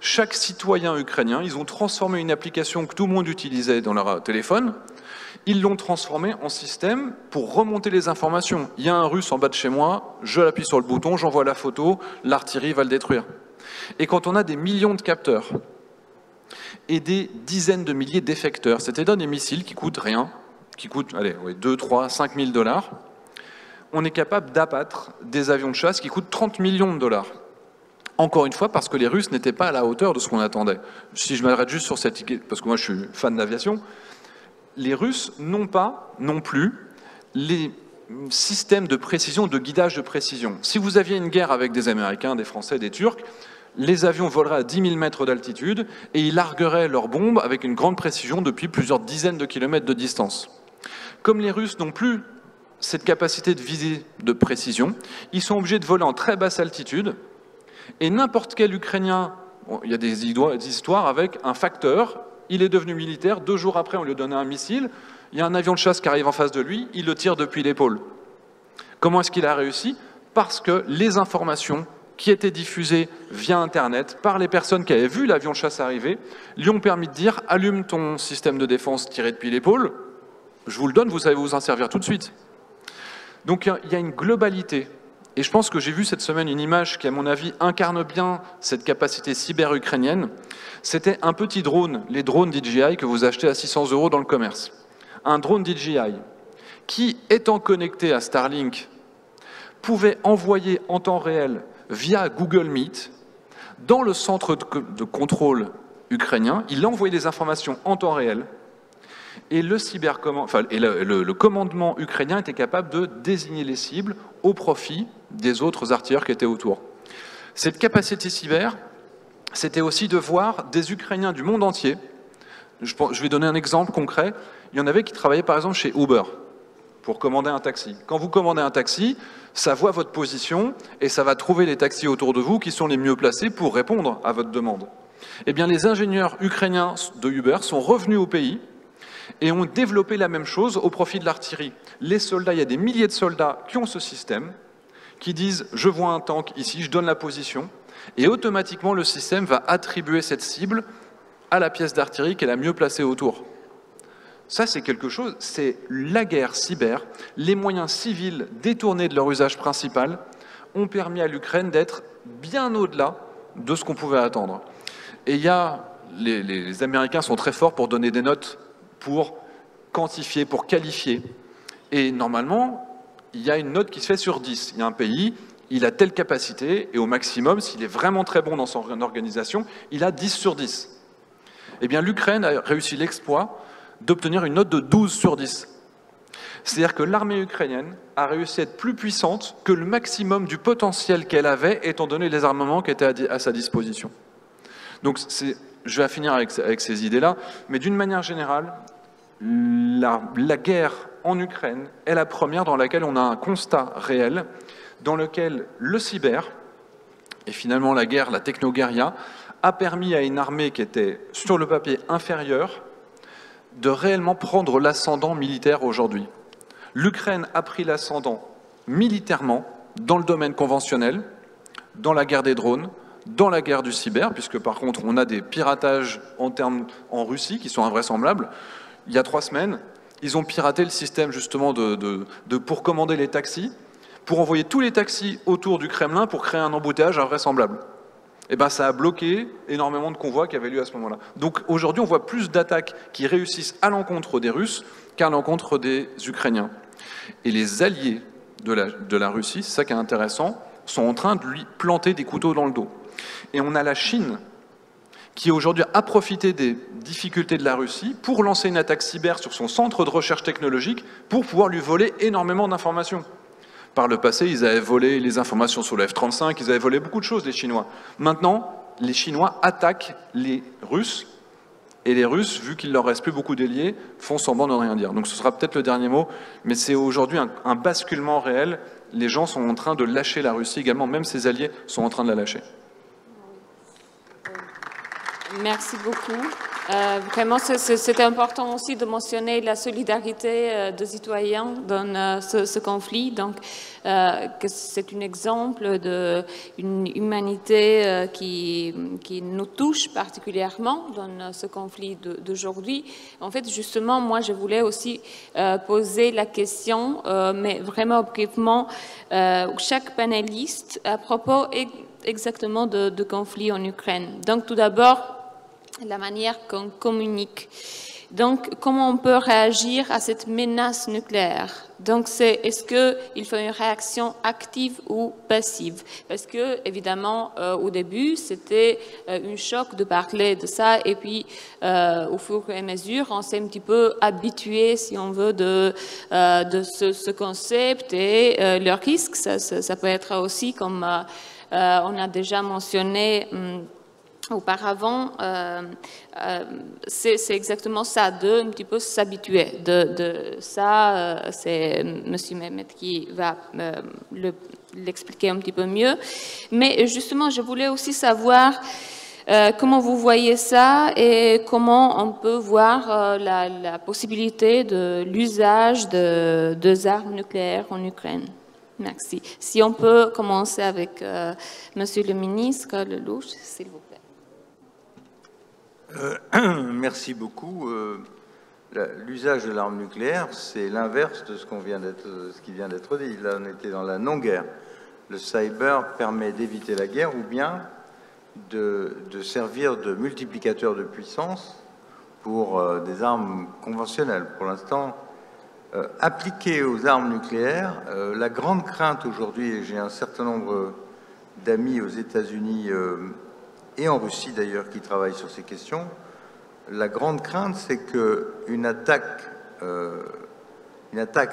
Chaque citoyen ukrainien, ils ont transformé une application que tout le monde utilisait dans leur téléphone, ils l'ont transformée en système pour remonter les informations. Il y a un Russe en bas de chez moi, je l'appuie sur le bouton, j'envoie la photo, l'artillerie va le détruire. Et quand on a des millions de capteurs et des dizaines de milliers d'effecteurs, c'est-à-dire des missiles qui coûtent rien, qui coûtent 2, 3, 5 000 $, on est capable d'abattre des avions de chasse qui coûtent 30 millions de $. Encore une fois, parce que les Russes n'étaient pas à la hauteur de ce qu'on attendait. Si je m'arrête juste sur cette idée, parce que moi je suis fan d'aviation, les Russes n'ont pas non plus les systèmes de précision, de guidage de précision. Si vous aviez une guerre avec des Américains, des Français, des Turcs, les avions voleraient à 10 000 mètres d'altitude et ils largueraient leurs bombes avec une grande précision depuis plusieurs dizaines de kilomètres de distance. Comme les Russes n'ont plus cette capacité de visée de précision, ils sont obligés de voler en très basse altitude et n'importe quel Ukrainien, il y a des histoires avec un facteur, il est devenu militaire, 2 jours après on lui donne un missile, il y a un avion de chasse qui arrive en face de lui, il le tire depuis l'épaule. Comment est-ce qu'il a réussi? Parce que les informations qui étaient diffusées via Internet par les personnes qui avaient vu l'avion de chasse arriver lui ont permis de dire « allume ton système de défense tiré depuis l'épaule, je vous le donne, vous savez vous en servir tout de suite ». Donc il y a une globalité. Et je pense que j'ai vu cette semaine une image qui, à mon avis, incarne bien cette capacité cyber-ukrainienne. C'était un petit drone, les drones DJI que vous achetez à 600 € dans le commerce. Un drone DJI qui, étant connecté à Starlink, pouvait envoyer en temps réel, via Google Meet, dans le centre de contrôle ukrainien, il envoyait des informations en temps réel, et le commandement ukrainien était capable de désigner les cibles au profit des autres artilleurs qui étaient autour. Cette capacité cyber, c'était aussi de voir des Ukrainiens du monde entier. Je vais donner un exemple concret. Il y en avait qui travaillaient par exemple chez Uber pour commander un taxi. Quand vous commandez un taxi, ça voit votre position et ça va trouver les taxis autour de vous qui sont les mieux placés pour répondre à votre demande. Eh bien, les ingénieurs ukrainiens de Uber sont revenus au pays et ont développé la même chose au profit de l'artillerie. Les soldats, il y a des milliers de soldats qui ont ce système, qui disent « je vois un tank ici, je donne la position », et automatiquement le système va attribuer cette cible à la pièce d'artillerie qui est la mieux placée autour. Ça, c'est quelque chose, c'est la guerre cyber. Les moyens civils détournés de leur usage principal ont permis à l'Ukraine d'être bien au-delà de ce qu'on pouvait attendre. Et les Américains sont très forts pour donner des notes, pour quantifier, pour qualifier. Et normalement, il y a une note qui se fait sur 10. Il y a un pays, il a telle capacité, et au maximum, s'il est vraiment très bon dans son organisation, il a 10 sur 10. Eh bien, l'Ukraine a réussi l'exploit d'obtenir une note de 12 sur 10. C'est-à-dire que l'armée ukrainienne a réussi à être plus puissante que le maximum du potentiel qu'elle avait, étant donné les armements qui étaient à sa disposition. Donc, je vais finir avec ces idées-là, mais d'une manière générale, la guerre en Ukraine est la première dans laquelle on a un constat réel, dans lequel le cyber, et finalement la guerre, la technoguerria, a permis à une armée qui était sur le papier inférieure de réellement prendre l'ascendant militaire aujourd'hui. L'Ukraine a pris l'ascendant militairement dans le domaine conventionnel, dans la guerre des drones, dans la guerre du cyber, puisque par contre on a des piratages en Russie qui sont invraisemblables. Il y a 3 semaines, ils ont piraté le système justement pour commander les taxis, pour envoyer tous les taxis autour du Kremlin pour créer un embouteillage invraisemblable. Et bien ça a bloqué énormément de convois qui avaient lieu à ce moment-là. Donc aujourd'hui on voit plus d'attaques qui réussissent à l'encontre des Russes qu'à l'encontre des Ukrainiens. Et les alliés de la Russie, c'est ça qui est intéressant, sont en train de lui planter des couteaux dans le dos. Et on a la Chine qui aujourd'hui a profité des difficultés de la Russie pour lancer une attaque cyber sur son centre de recherche technologique pour pouvoir lui voler énormément d'informations. Par le passé, ils avaient volé les informations sur le F-35, ils avaient volé beaucoup de choses, les Chinois. Maintenant, les Chinois attaquent les Russes, et les Russes, vu qu'il leur reste plus beaucoup d'alliés, font semblant de rien dire. Donc ce sera peut-être le dernier mot, mais c'est aujourd'hui un basculement réel. Les gens sont en train de lâcher la Russie également, même ses alliés sont en train de la lâcher. Merci beaucoup. Vraiment, c'était important aussi de mentionner la solidarité des citoyens dans ce conflit. Donc, que c'est un exemple d'une humanité qui nous touche particulièrement dans ce conflit d'aujourd'hui. En fait, justement, moi, je voulais aussi poser la question, mais vraiment brièvement, chaque panéliste à propos exactement de conflit en Ukraine. Donc, tout d'abord, la manière qu'on communique. Donc, comment on peut réagir à cette menace nucléaire? Donc, est-ce qu'il faut une réaction active ou passive? Parce que, évidemment, au début, c'était un choc de parler de ça, et puis, au fur et à mesure, on s'est un petit peu habitué, si on veut, de ce concept et le risque. Ça peut être aussi, comme on a déjà mentionné, auparavant, c'est exactement ça, un petit peu s'habituer. Ça, c'est M. Mehmet qui va l'expliquer un petit peu mieux. Mais justement, je voulais aussi savoir comment vous voyez ça et comment on peut voir la possibilité de l'usage de armes nucléaires en Ukraine. Merci. Si on peut commencer avec Monsieur le ministre Lelouch, s'il vous plaît. Merci beaucoup. L'usage de l'arme nucléaire, c'est l'inverse de ce qui vient d'être dit. Là, on était dans la non-guerre. Le cyber permet d'éviter la guerre ou bien de servir de multiplicateur de puissance pour des armes conventionnelles. Pour l'instant, appliquées aux armes nucléaires, la grande crainte aujourd'hui, et j'ai un certain nombre d'amis aux États-Unis et en Russie d'ailleurs qui travaillent sur ces questions, la grande crainte c'est qu'une attaque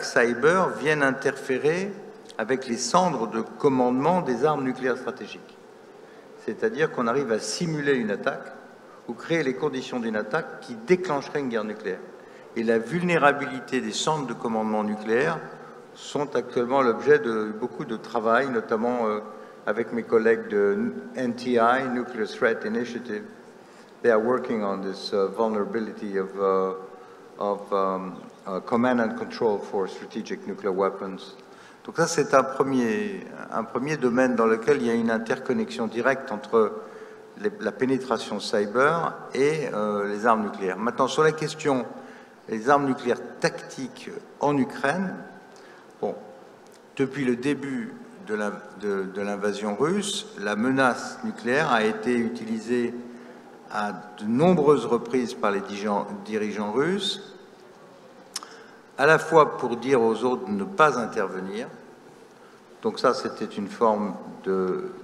cyber vienne interférer avec les cendres de commandement des armes nucléaires stratégiques. C'est-à-dire qu'on arrive à simuler une attaque ou créer les conditions d'une attaque qui déclencherait une guerre nucléaire. Et la vulnérabilité des centres de commandement nucléaire sont actuellement l'objet de beaucoup de travail, notamment avec mes collègues de NTI, Nuclear Threat Initiative, they are working on this vulnerability of command and control for strategic nuclear weapons. Donc ça, c'est un premier domaine dans lequel il y a une interconnexion directe entre la pénétration cyber et les armes nucléaires. Maintenant, sur la question des armes nucléaires tactiques en Ukraine, bon, depuis le début de l'invasion russe, la menace nucléaire a été utilisée à de nombreuses reprises par les dirigeants russes, à la fois pour dire aux autres de ne pas intervenir. Donc ça, c'était une forme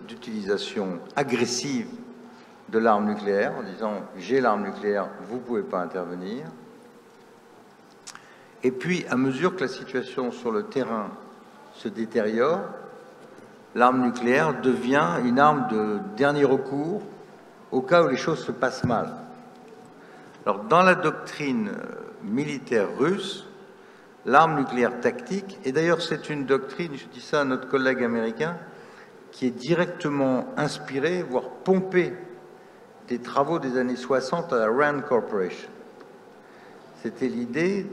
d'utilisation agressive de l'arme nucléaire, en disant « j'ai l'arme nucléaire, vous ne pouvez pas intervenir ». Et puis, à mesure que la situation sur le terrain se détériore, l'arme nucléaire devient une arme de dernier recours au cas où les choses se passent mal. Alors, dans la doctrine militaire russe, l'arme nucléaire tactique, et d'ailleurs c'est une doctrine, je dis ça à notre collègue américain, qui est directement inspirée, voire pompée, des travaux des années 60 à la RAND Corporation. C'était l'idée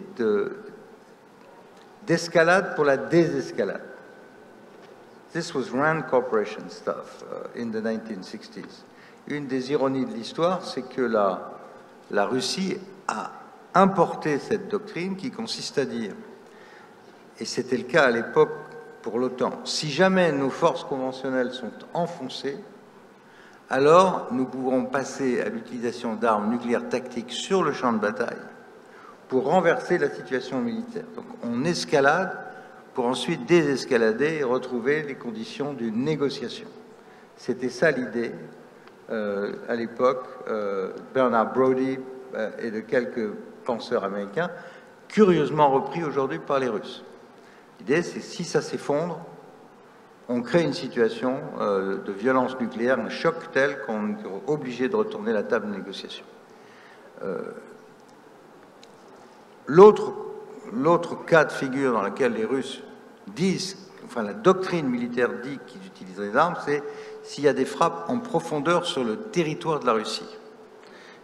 d'escalade pour la désescalade. This was RAND Corporation stuff in the 1960s. Une des ironies de l'histoire, c'est que la Russie a importé cette doctrine qui consiste à dire, et c'était le cas à l'époque pour l'OTAN, si jamais nos forces conventionnelles sont enfoncées, alors nous pouvons passer à l'utilisation d'armes nucléaires tactiques sur le champ de bataille pour renverser la situation militaire. Donc on escalade pour ensuite désescalader et retrouver les conditions d'une négociation. C'était ça l'idée à l'époque, Bernard Brodie et de quelques penseurs américains, curieusement repris aujourd'hui par les Russes. L'idée, c'est si ça s'effondre, on crée une situation de violence nucléaire, un choc tel qu'on est obligé de retourner la table de négociation. L'autre cas de figure dans lequel les Russes disent, enfin la doctrine militaire dit qu'ils utilisent les armes, c'est s'il y a des frappes en profondeur sur le territoire de la Russie.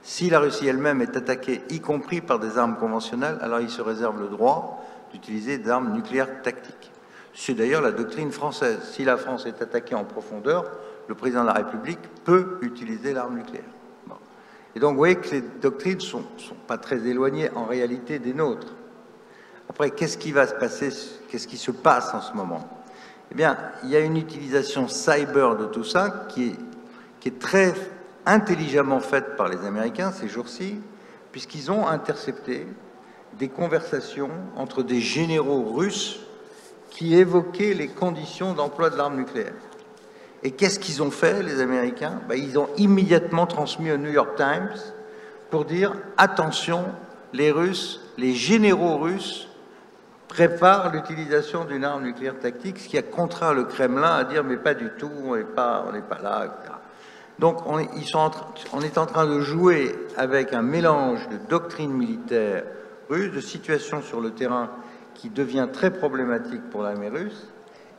Si la Russie elle-même est attaquée, y compris par des armes conventionnelles, alors il se réserve le droit d'utiliser des armes nucléaires tactiques. C'est d'ailleurs la doctrine française. Si la France est attaquée en profondeur, le président de la République peut utiliser l'arme nucléaire. Bon. Et donc vous voyez que ces doctrines ne sont pas très éloignées en réalité des nôtres. Après, qu'est-ce qui va se passer, qu'est-ce qui se passe en ce moment? Eh bien, il y a une utilisation cyber de tout ça qui est très intelligemment faite par les Américains ces jours-ci, puisqu'ils ont intercepté des conversations entre des généraux russes qui évoquaient les conditions d'emploi de l'arme nucléaire. Et qu'est-ce qu'ils ont fait, les Américains? Ils ont immédiatement transmis au New York Times pour dire « Attention, les Russes, les généraux russes préparent l'utilisation d'une arme nucléaire tactique », ce qui a contraint le Kremlin à dire « Mais pas du tout, on n'est pas là, etc. » Donc on est en train de jouer avec un mélange de doctrine militaire russe, de situation sur le terrain qui devient très problématique pour l'armée russe,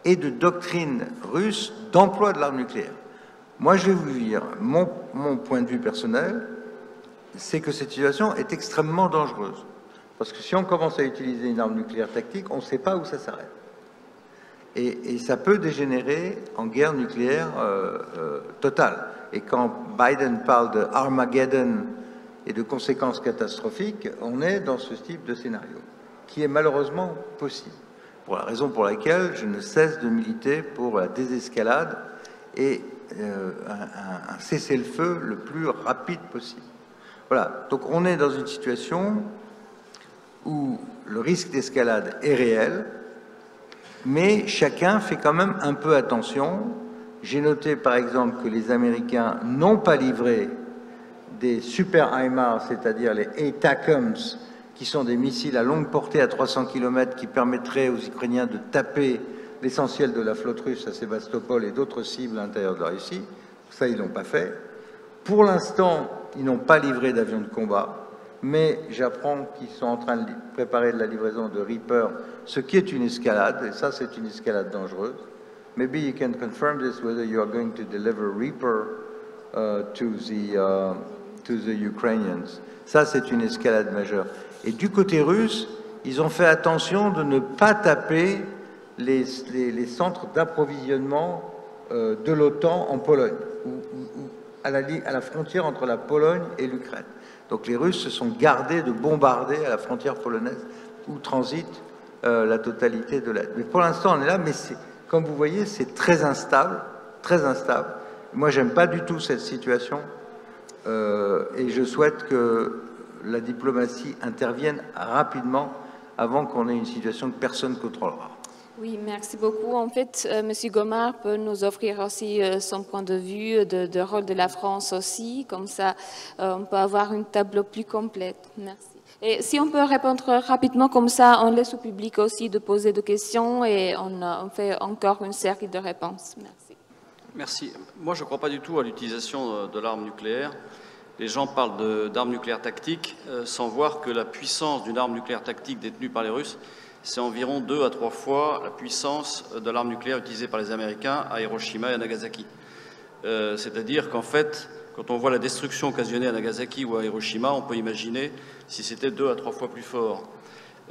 et de doctrine russe d'emploi de l'arme nucléaire. Moi, je vais vous dire, mon point de vue personnel, c'est que cette situation est extrêmement dangereuse. Parce que si on commence à utiliser une arme nucléaire tactique, on ne sait pas où ça s'arrête. Et ça peut dégénérer en guerre nucléaire totale. Et quand Biden parle de Armageddon et de conséquences catastrophiques, on est dans ce type de scénario, qui est malheureusement possible. Pour la raison pour laquelle je ne cesse de militer pour la désescalade et un cessez-le-feu le plus rapide possible. Voilà, donc on est dans une situation où le risque d'escalade est réel, mais chacun fait quand même un peu attention. J'ai noté par exemple que les Américains n'ont pas livré des super HIMARS, c'est-à-dire les ATACMS, qui sont des missiles à longue portée à 300 km qui permettraient aux Ukrainiens de taper l'essentiel de la flotte russe à Sébastopol et d'autres cibles à l'intérieur de la Russie. Ça, ils ne l'ont pas fait. Pour l'instant, ils n'ont pas livré d'avions de combat, mais j'apprends qu'ils sont en train de préparer la livraison de Reaper, ce qui est une escalade, et ça, c'est une escalade dangereuse. Maybe you can confirm this, whether you are going to deliver Reaper to to the Ukrainians. Ça, c'est une escalade majeure. Et du côté russe, ils ont fait attention de ne pas taper les centres d'approvisionnement de l'OTAN en Pologne, à la frontière entre la Pologne et l'Ukraine. Donc les Russes se sont gardés de bombarder à la frontière polonaise où transite la totalité de l'aide. Mais pour l'instant, on est là, mais comme vous voyez, c'est très instable, très instable. Moi, j'aime pas du tout cette situation et je souhaite que la diplomatie intervienne rapidement avant qu'on ait une situation que personne ne contrôlera. Oui, merci beaucoup. En fait, M. Gomard peut nous offrir aussi son point de vue, de rôle de la France aussi. Comme ça, on peut avoir une tableau plus complète. Merci. Et si on peut répondre rapidement comme ça, on laisse au public aussi de poser des questions et on fait encore une série de réponses. Merci. Merci. Moi, je ne crois pas du tout à l'utilisation de l'arme nucléaire. Les gens parlent d'armes nucléaires tactiques sans voir que la puissance d'une arme nucléaire tactique détenue par les Russes, c'est environ 2 à 3 fois la puissance de l'arme nucléaire utilisée par les Américains à Hiroshima et à Nagasaki. C'est-à-dire qu'en fait, quand on voit la destruction occasionnée à Nagasaki ou à Hiroshima, on peut imaginer si c'était 2 à 3 fois plus fort.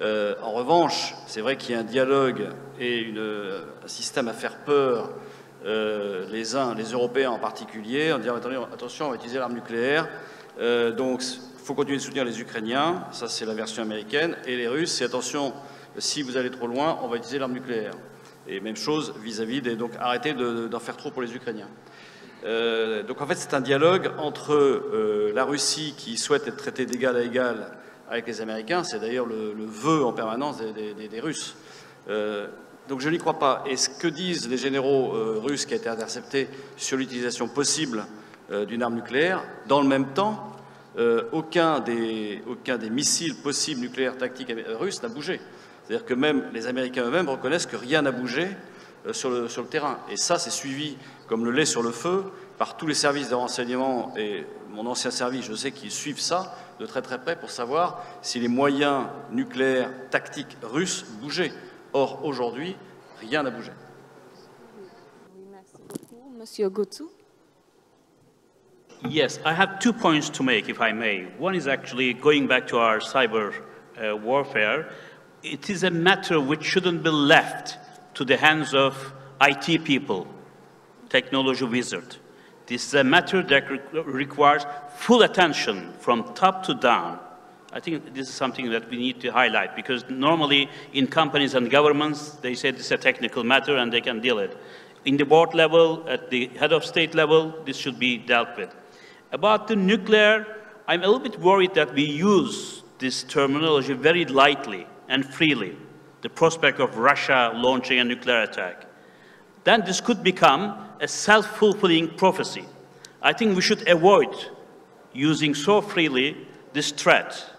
En revanche, c'est vrai qu'il y a un dialogue et un système à faire peur les uns, les Européens en particulier, en disant attention, on va utiliser l'arme nucléaire, donc il faut continuer de soutenir les Ukrainiens, ça c'est la version américaine, et les Russes, c'est attention, si vous allez trop loin, on va utiliser l'arme nucléaire. Et même chose vis-à-vis des... Donc arrêtez d'en faire trop pour les Ukrainiens. Donc en fait, c'est un dialogue entre la Russie qui souhaite être traitée d'égal à égal avec les Américains, c'est d'ailleurs le vœu en permanence des Russes. Donc je n'y crois pas. Et ce que disent les généraux russes qui a été interceptés sur l'utilisation possible d'une arme nucléaire, dans le même temps, aucun des missiles possibles nucléaires tactiques russes n'a bougé. C'est-à-dire que même les Américains eux-mêmes reconnaissent que rien n'a bougé sur le terrain. Et ça, c'est suivi comme le lait sur le feu par tous les services de renseignement et mon ancien service, je sais qu'ils suivent ça de très très près pour savoir si les moyens nucléaires tactiques russes bougeaient. Or, aujourd'hui, rien n'a bougé. Oui, merci beaucoup. Monsieur Gotsu. Yes, I have 2 points to make, if I may. One is actually going back to our cyber warfare. It is a matter which shouldn't be left to the hands of IT people, technology wizards. This is a matter that requires full attention from top to down. I think this is something that we need to highlight because normally in companies and governments, they say this is a technical matter and they can deal it. In the board level, at the head of state level, this should be dealt with. About the nuclear, I'm a little bit worried that we use this terminology very lightly and freely, the prospect of Russia launching a nuclear attack. Then this could become a self-fulfilling prophecy. I think we should avoid using so freely this threat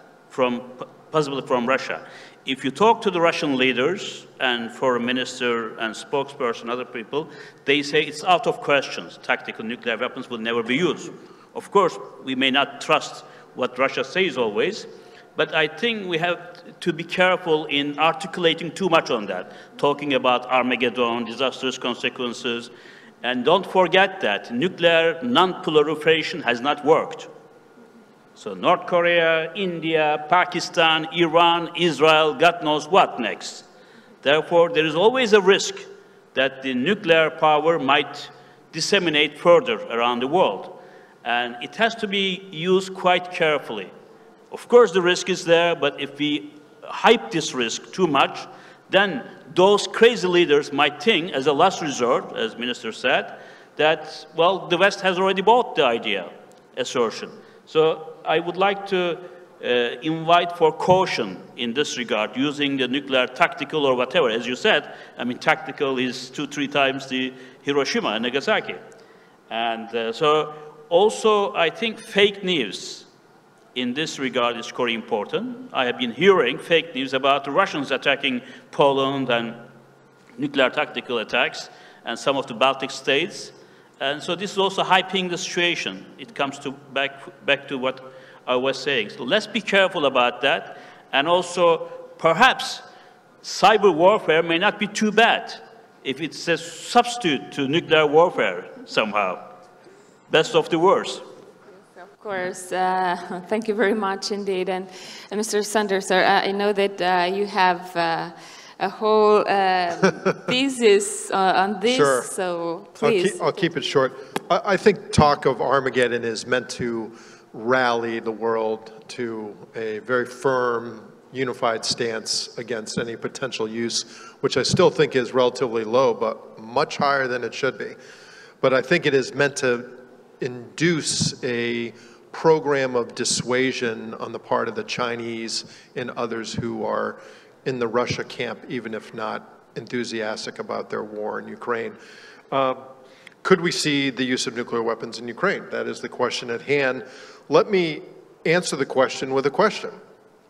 possibly from Russia. If you talk to the Russian leaders and foreign minister and spokesperson, other people, they say it's out of questions. Tactical nuclear weapons will never be used. Of course, we may not trust what Russia says always, but I think we have to be careful in articulating too much on that, talking about Armageddon, disastrous consequences, and don't forget that nuclear non-proliferation has not worked. So North Korea, India, Pakistan, Iran, Israel, God knows what next. Therefore, there is always a risk that the nuclear power might disseminate further around the world. And it has to be used quite carefully. Of course, the risk is there, but if we hype this risk too much, then those crazy leaders might think, as a last resort, as Minister said, that, well, the West has already bought the idea, assertion. So I would like to invite for caution in this regard, using the nuclear tactical or whatever. As you said, I mean, tactical is 2-3 times the Hiroshima and Nagasaki. And so also, I think fake news in this regard is very important. I have been hearing fake news about the Russians attacking Poland and nuclear tactical attacks and some of the Baltic states. And so this is also hyping the situation. It comes to back to what I was saying. So let's be careful about that. And also, perhaps cyber warfare may not be too bad if it's a substitute to nuclear warfare somehow. Best of the worst. Of course. Thank you very much indeed. And Mr. Sanders, I know that you have a whole thesis on this, Sure. so please. I'll keep it short. I think talk of Armageddon is meant to rally the world to a very firm, unified stance against any potential use, which I still think is relatively low, but much higher than it should be. But I think it is meant to induce a program of dissuasion on the part of the Chinese and others who are in the Russia camp, even if not enthusiastic about their war in Ukraine. Could we see the use of nuclear weapons in Ukraine? That is the question at hand. Let me answer the question with a question.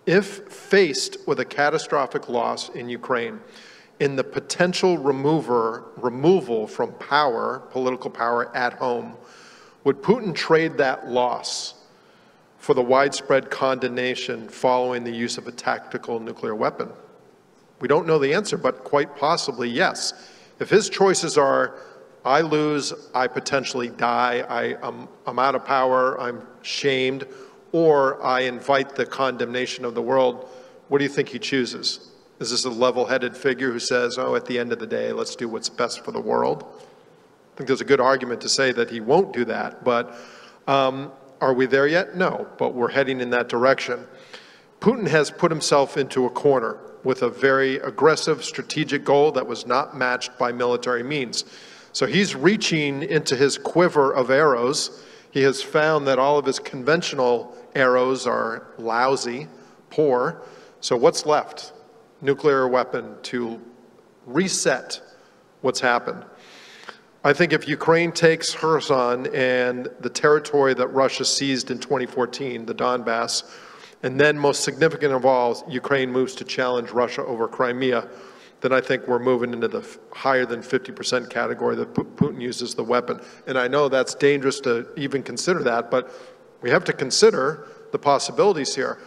If faced with a catastrophic loss in Ukraine, in the potential removal from power, political power at home, would Putin trade that loss for the widespread condemnation following the use of a tactical nuclear weapon? We don't know the answer, but quite possibly yes. If his choices are, I lose, I potentially die, I'm out of power, I'm shamed, or I invite the condemnation of the world, what do you think he chooses? Is this a level-headed figure who says, oh, at the end of the day, let's do what's best for the world? I think there's a good argument to say that he won't do that, but are we there yet? No, but we're heading in that direction. Putin has put himself into a corner with a very aggressive strategic goal that was not matched by military means. So he's reaching into his quiver of arrows. He has found that all of his conventional arrows are lousy, poor. So what's left? Nuclear weapon to reset what's happened. I think if Ukraine takes Kherson and the territory that Russia seized in 2014, the Donbass, and then most significant of all, Ukraine moves to challenge Russia over Crimea, then I think we're moving into the higher than 50% category that Putin uses the weapon. And I know that's dangerous to even consider that, but we have to consider the possibilities here.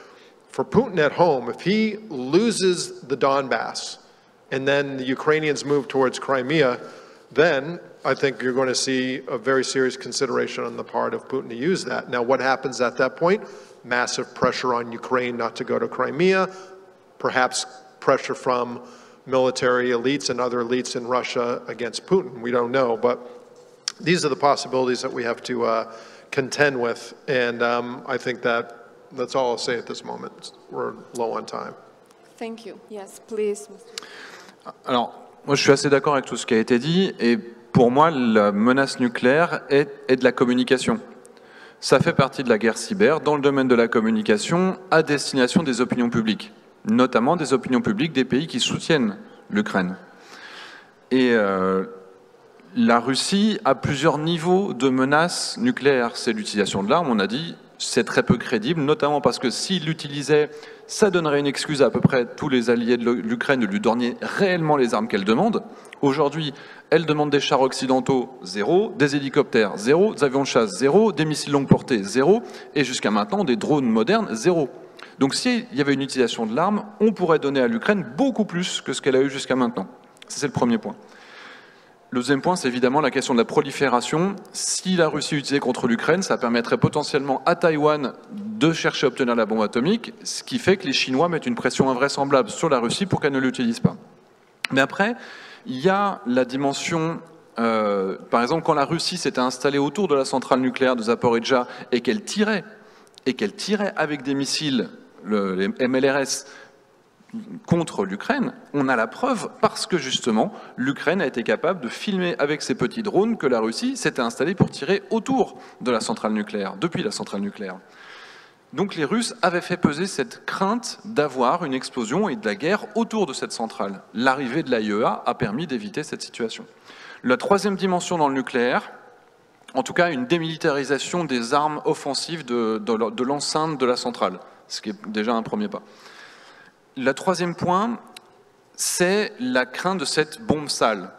For Putin at home, if he loses the Donbass and then the Ukrainians move towards Crimea, then I think you're going to see a very serious consideration on the part of Putin to use that. Now, what happens at that point? Massive pressure on Ukraine not to go to Crimea, perhaps pressure from military elites and other elites in Russia against Putin. We don't know, but these are the possibilities that we have to contend with, and I think that's all I'll say at this moment. We're low on time. Thank you. Yes, please. Alors, moi je suis assez d'accord avec tout ce qui a été dit, et pour moi la menace nucléaire est de la communication. Ça fait partie de la guerre cyber dans le domaine de la communication à destination des opinions publiques, notamment des opinions publiques des pays qui soutiennent l'Ukraine. Et la Russie a plusieurs niveaux de menaces nucléaires. C'est l'utilisation de l'arme, on a dit, c'est très peu crédible, notamment parce que s'il l'utilisait, ça donnerait une excuse à peu près tous les alliés de l'Ukraine de lui donner réellement les armes qu'elle demande. Aujourd'hui, elle demande des chars occidentaux, 0, des hélicoptères, 0, des avions de chasse, 0, des missiles longue portée, 0, et jusqu'à maintenant, des drones modernes, 0. Donc s'il y avait une utilisation de l'arme, on pourrait donner à l'Ukraine beaucoup plus que ce qu'elle a eu jusqu'à maintenant. C'est le premier point. Le deuxième point, c'est évidemment la question de la prolifération. Si la Russie utilisait contre l'Ukraine, ça permettrait potentiellement à Taïwan de chercher à obtenir la bombe atomique, ce qui fait que les Chinois mettent une pression invraisemblable sur la Russie pour qu'elle ne l'utilise pas. Mais après, il y a la dimension, par exemple, quand la Russie s'était installée autour de la centrale nucléaire de Zaporijjia et qu'elle tirait avec des missiles, les MLRS, contre l'Ukraine, on a la preuve parce que justement l'Ukraine a été capable de filmer avec ses petits drones que la Russie s'était installée pour tirer autour de la centrale nucléaire, depuis la centrale nucléaire. Donc les Russes avaient fait peser cette crainte d'avoir une explosion et de la guerre autour de cette centrale. L'arrivée de l'AIEA a permis d'éviter cette situation. La troisième dimension dans le nucléaire, en tout cas une démilitarisation des armes offensives de l'enceinte de la centrale, ce qui est déjà un premier pas. Le troisième point, c'est la crainte de cette bombe sale.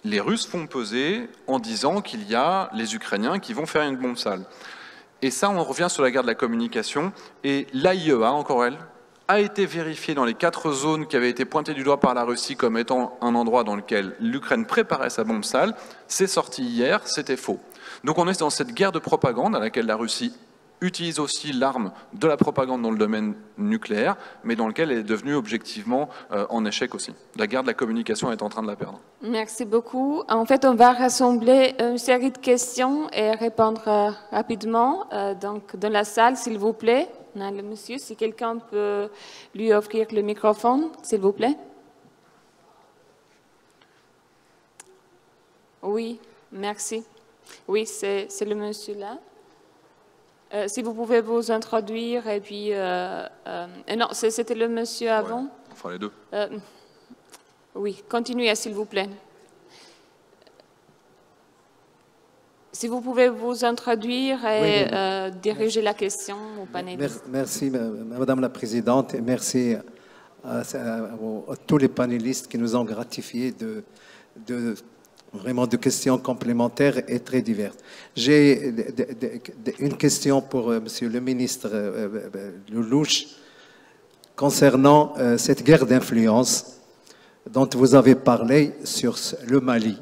Les Russes font peser en disant qu'il y a les Ukrainiens qui vont faire une bombe sale. Et ça, on revient sur la guerre de la communication. Et l'AIEA, encore elle, a été vérifiée dans les 4 zones qui avaient été pointées du doigt par la Russie comme étant un endroit dans lequel l'Ukraine préparait sa bombe sale. C'est sorti hier, c'était faux. Donc on est dans cette guerre de propagande à laquelle la Russie utilise aussi l'arme de la propagande dans le domaine nucléaire, mais dans lequel elle est devenue objectivement en échec aussi. La guerre de la communication est en train de la perdre. Merci beaucoup. En fait, on va rassembler une série de questions et répondre rapidement. Donc, dans la salle, s'il vous plaît, on a le monsieur. Si quelqu'un peut lui offrir le microphone, s'il vous plaît. Oui, merci. Oui, c'est le monsieur là. Si vous pouvez vous introduire et puis... non, c'était le monsieur avant. Ouais, enfin les deux. Oui, continuez s'il vous plaît. Si vous pouvez vous introduire et diriger la question au panélistes. Merci Madame la Présidente et merci à tous les panélistes qui nous ont gratifiés vraiment de questions complémentaires et très diverses. J'ai une question pour Monsieur le ministre Loulouche concernant cette guerre d'influence dont vous avez parlé sur le Mali.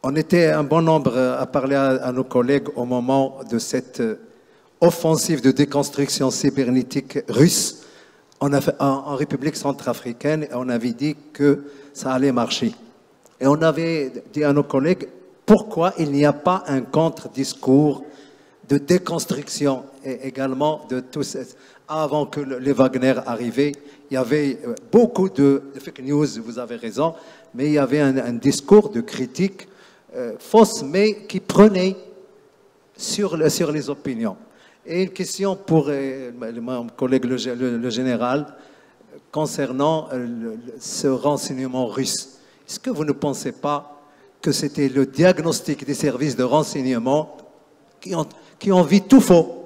On était un bon nombre à parler à nos collègues au moment de cette offensive de déconstruction cybernétique russe en République centrafricaine et on avait dit que ça allait marcher. Et on avait dit à nos collègues pourquoi il n'y a pas un contre-discours de déconstruction et également de tout ça. Avant que les Wagner arrivaient, il y avait beaucoup de fake news, vous avez raison, mais il y avait un discours de critique fausse, mais qui prenait sur les opinions. Et une question pour mon collègue le général concernant ce renseignement russe. Est-ce que vous ne pensez pas que c'était le diagnostic des services de renseignement qui ont vu tout faux?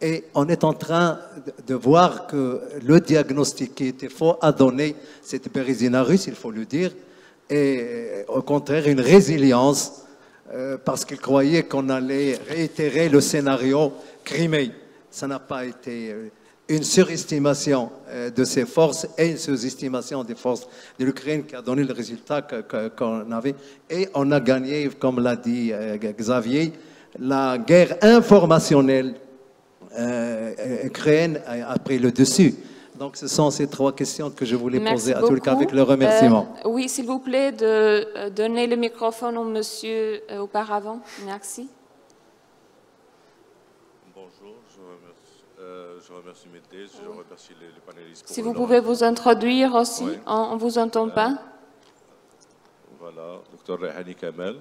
Et on est en train de voir que le diagnostic qui était faux a donné cette Bérésina russe, il faut le dire, et au contraire une résilience parce qu'ils croyaient qu'on allait réitérer le scénario Crimée. Ça n'a pas été une surestimation de ses forces et une sous-estimation des forces de l'Ukraine qui a donné le résultat qu'on avait. Et on a gagné, comme l'a dit Xavier, la guerre informationnelle ukrainienne a pris le dessus. Donc ce sont ces trois questions que je voulais poser à tout le cas avec le remerciement. Oui, s'il vous plaît, de donner le microphone au monsieur auparavant. Merci. Bonjour, je remercie Médée, je remercie les panélistes. Si vous pouvez vous introduire aussi, oui. On ne vous entend pas. Voilà, Dr Rehani Kamel.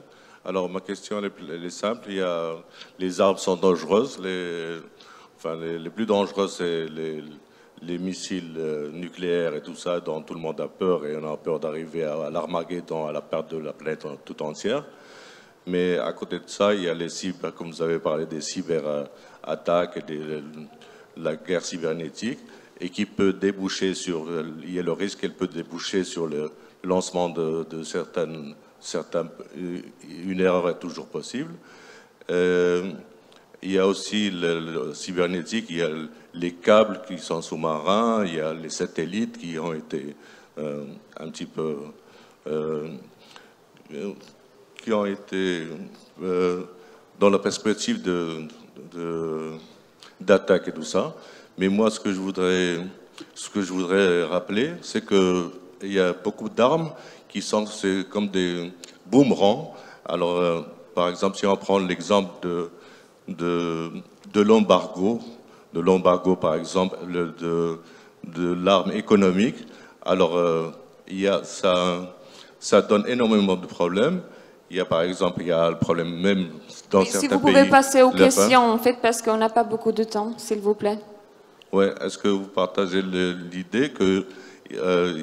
Alors ma question elle est simple, les armes sont dangereuses, les plus dangereuses c'est les missiles nucléaires et tout ça dont tout le monde a peur et on a peur d'arriver à l'Armageddon, à la perte de la planète tout entière. Mais à côté de ça, il y a les cyber, comme vous avez parlé des cyberattaques et la guerre cybernétique et qui peut déboucher sur, il y a le risque qu'elle peut déboucher sur le lancement de certaines, une erreur est toujours possible. Il y a aussi le cybernétique, il y a les câbles qui sont sous-marins, il y a les satellites qui ont été un petit peu... qui ont été dans la perspective d'attaque et tout ça. Mais moi, ce que je voudrais rappeler, c'est qu'il y a beaucoup d'armes qui sont comme des boomerangs. Alors, par exemple, si on prend l'exemple de l'embargo, par exemple, de l'arme économique, alors ça donne énormément de problèmes. Il y a par exemple, il y a le problème même dans certains pays. Si vous pouvez passer aux questions, en fait, parce qu'on n'a pas beaucoup de temps, s'il vous plaît. Oui, est-ce que vous partagez l'idée qu'il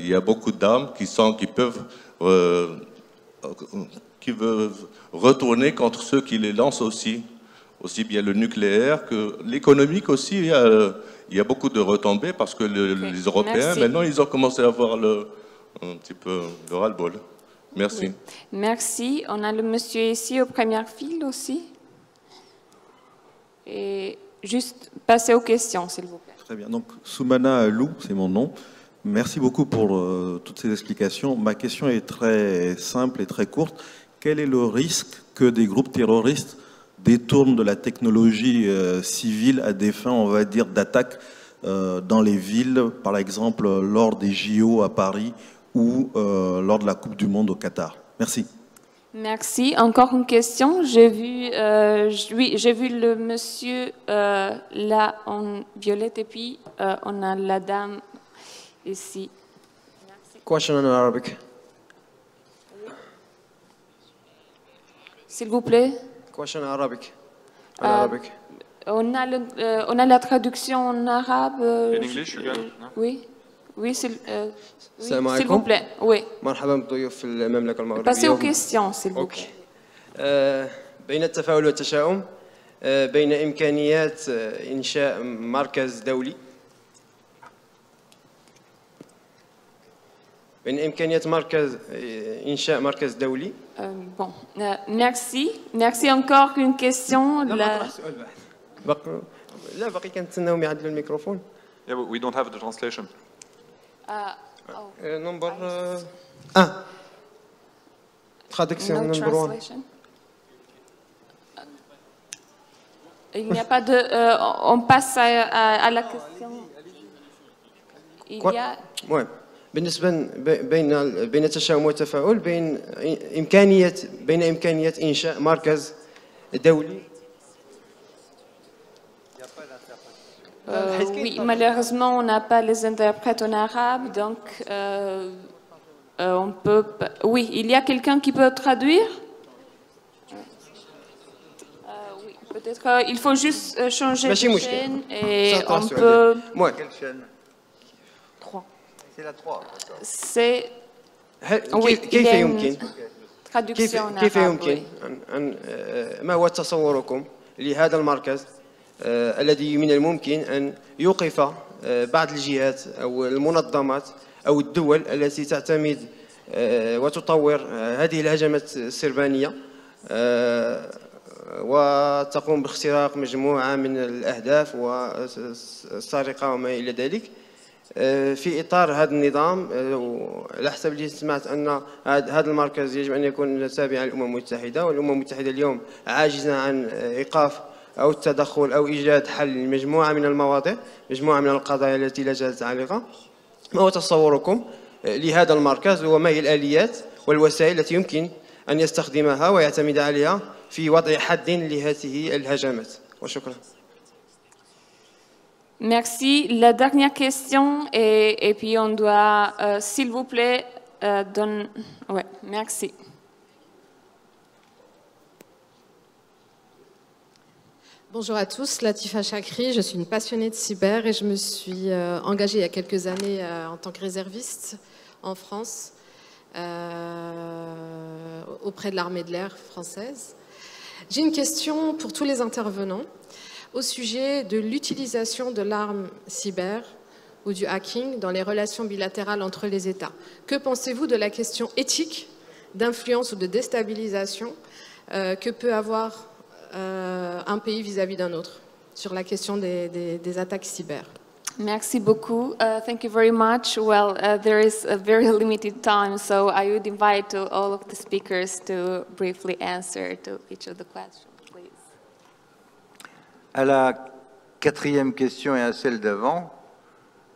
y a beaucoup d'armes qui peuvent retourner contre ceux qui les lancent aussi bien le nucléaire que l'économique aussi, il y a beaucoup de retombées parce que les Européens, maintenant, ils ont commencé à avoir un petit peu le ras-le-bol. Merci. Merci. On a le monsieur ici aux premières files aussi. Et juste passer aux questions, s'il vous plaît. Très bien. Donc, Soumana Lou, c'est mon nom. Merci beaucoup pour toutes ces explications. Ma question est très simple et très courte. Quel est le risque que des groupes terroristes détournent de la technologie civile à des fins, on va dire, d'attaque dans les villes, par exemple lors des JO à Paris ou lors de la Coupe du Monde au Qatar. Merci. Merci. Encore une question. J'ai vu le monsieur là en violette et puis on a la dame ici. Merci. Question in Arabic. S'il vous plaît. Question in Arabic. In Arabic. On a la traduction en arabe. In English, again? Oui. Oui, s'il السلام vous plaît. Oui. مرحبا بالضيوف في المملكة المغربية. Passez aux questions, s'il vous plaît. بين التفاؤل والتشاؤم بين إمكانيات إنشاء مركز دولي Bon, merci. Merci encore. Une question. لا باقي كنتسناهم يعدلوا الميكروفون. Yeah, but we don't have the translation. نمبر traduction number 1. Il n'y a pas de... on passe à la question. Il y a... Ouais. بالنسبة بين التشاؤم والتفاؤل بين إمكانية إنشاء مركز دولي. Oui, malheureusement, on n'a pas les interprètes en arabe, donc on peut... Oui, il y a quelqu'un qui peut traduire? Oui, peut-être il faut juste changer de chaîne et on peut... Ouais. Quelle chaîne? 3. C'est la 3. C'est... Oui, كيف يمكن كيف يمكن ما هو تصوركم لهذا المركز الذي من الممكن أن يوقف بعض الجهات أو المنظمات أو الدول التي تعتمد وتطور هذه الهجمات السربانية وتقوم باختراق مجموعة من الأهداف والسرقة وما إلى ذلك في إطار هذا النظام. على حسب اللي سمعت أن هذا المركز يجب أن يكون تابعا للأمم المتحدة، والأمم المتحدة اليوم عاجزة عن إيقاف أو التدخل أو إيجاد حل لمجموعة من المواضيع، مجموعة من القضايا التي لا زالت عالقة. ما هو تصوركم لهذا المركز وما هي الآليات والوسائل التي يمكن أن يستخدمها ويعتمد عليها في وضع حد لهذه الهجمات؟ وشكرا. Merci. La dernière question et puis on doit, s'il vous plaît, donner... Ouais, merci. Bonjour à tous, Latifa Chakri, je suis une passionnée de cyber et je me suis engagée il y a quelques années en tant que réserviste en France auprès de l'armée de l'air française. J'ai une question pour tous les intervenants au sujet de l'utilisation de l'arme cyber ou du hacking dans les relations bilatérales entre les États. Que pensez-vous de la question éthique d'influence ou de déstabilisation que peut avoir un pays vis-à-vis d'un autre sur la question des attaques cyber? Merci beaucoup. Thank you very much. Well, there is a very limited time, so I would invite all of the speakers to briefly answer to each of the questions, please. À la 4e question et à celle d'avant,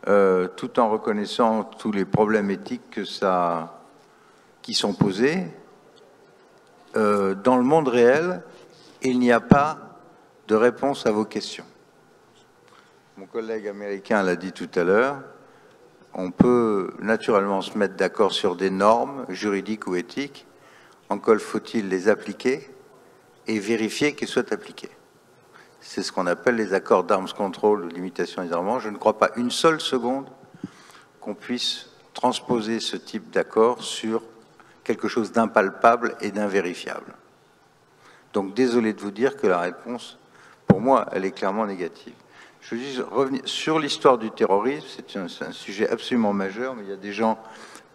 tout en reconnaissant tous les problèmes éthiques qui sont posés, dans le monde réel, il n'y a pas de réponse à vos questions. Mon collègue américain l'a dit tout à l'heure, on peut naturellement se mettre d'accord sur des normes juridiques ou éthiques, encore faut-il les appliquer et vérifier qu'elles soient appliquées. C'est ce qu'on appelle les accords d'arms control, de limitation des armements. Je ne crois pas une seule seconde qu'on puisse transposer ce type d'accord sur quelque chose d'impalpable et d'invérifiable. Donc désolé de vous dire que la réponse, pour moi, elle est clairement négative. Je veux juste revenir sur l'histoire du terrorisme, c'est un sujet absolument majeur, mais il y a des gens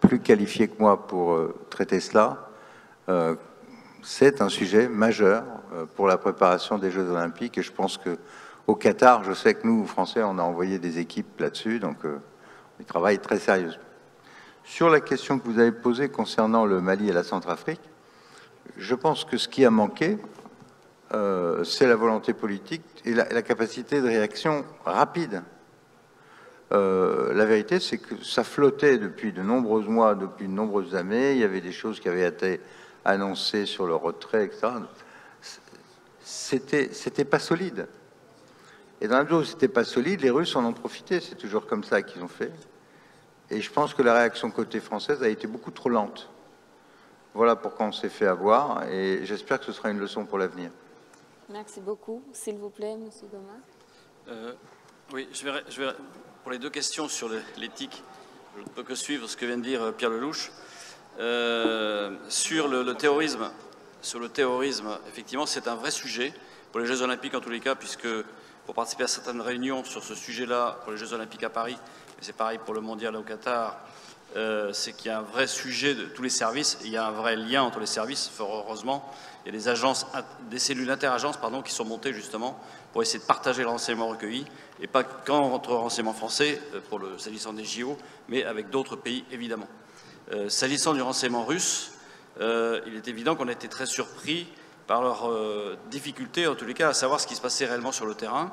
plus qualifiés que moi pour traiter cela. C'est un sujet majeur pour la préparation des Jeux Olympiques, et je pense qu'au Qatar, je sais que nous, Français, on a envoyé des équipes là-dessus, donc on y travaille très sérieusement. Sur la question que vous avez posée concernant le Mali et la Centrafrique, je pense que ce qui a manqué, c'est la volonté politique et la capacité de réaction rapide. La vérité, c'est que ça flottait depuis de nombreux mois, depuis de nombreuses années. Il y avait des choses qui avaient été annoncées sur le retrait, etc. C'était pas solide. Et dans la mesure où c'était pas solide, les Russes en ont profité. C'est toujours comme ça qu'ils ont fait. Et je pense que la réaction côté française a été beaucoup trop lente. Voilà pourquoi on s'est fait avoir. Et j'espère que ce sera une leçon pour l'avenir. Merci beaucoup. S'il vous plaît, Monsieur Goma. Oui, je vais, pour les deux questions sur l'éthique, je ne peux que suivre ce que vient de dire Pierre Lelouch. Sur le terrorisme, effectivement, c'est un vrai sujet pour les Jeux Olympiques en tous les cas, puisque pour participer à certaines réunions sur ce sujet-là, pour les Jeux Olympiques à Paris, mais c'est pareil pour le Mondial au Qatar, c'est qu'il y a un vrai sujet de tous les services, et il y a un vrai lien entre les services, fort heureusement. Il y a des agences, des cellules interagences, pardon, qui sont montées justement pour essayer de partager le renseignement recueilli, et pas qu'entre renseignements français, s'agissant des JO, mais avec d'autres pays, évidemment. S'agissant du renseignement russe, il est évident qu'on a été très surpris par leur difficulté, en tous les cas, à savoir ce qui se passait réellement sur le terrain.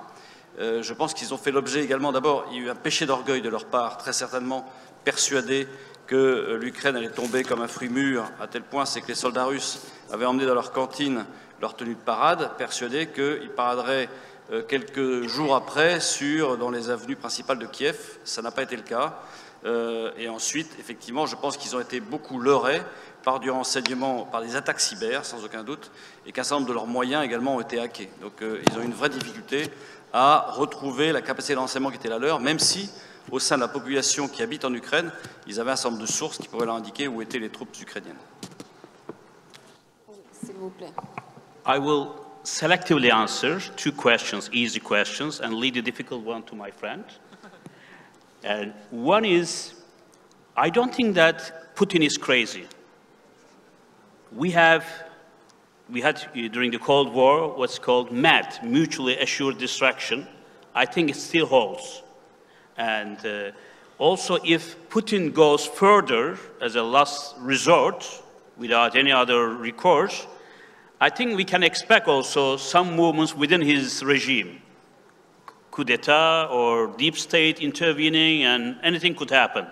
Je pense qu'ils ont fait l'objet également, d'abord, il y a eu un péché d'orgueil de leur part, très certainement persuadés que l'Ukraine allait tomber comme un fruit mûr, à tel point c'est que les soldats russes avaient emmené dans leur cantine leur tenue de parade, persuadés qu'ils paraderaient quelques jours après dans les avenues principales de Kiev. Ça n'a pas été le cas. Et ensuite, effectivement, je pense qu'ils ont été beaucoup leurrés par du renseignement, par des attaques cyber, sans aucun doute, et qu'un certain nombre de leurs moyens également ont été hackés. Donc ils ont une vraie difficulté à retrouver la capacité de renseignement qui était la leur, même si, au sein de la population qui habite en Ukraine, ils avaient un certain nombre de sources qui pourraient leur indiquer où étaient les troupes ukrainiennes. S'il vous plaît. I will selectively answer two questions, easy questions, and leave the difficult one to my friend. And one is, I don't think that Putin is crazy. We had during the Cold War what's called MAD, mutually assured destruction. I think it still holds. And also, if Putin goes further as a last resort, without any other recourse, I think we can expect also some movements within his regime. Coup d'etat or deep state intervening, and anything could happen.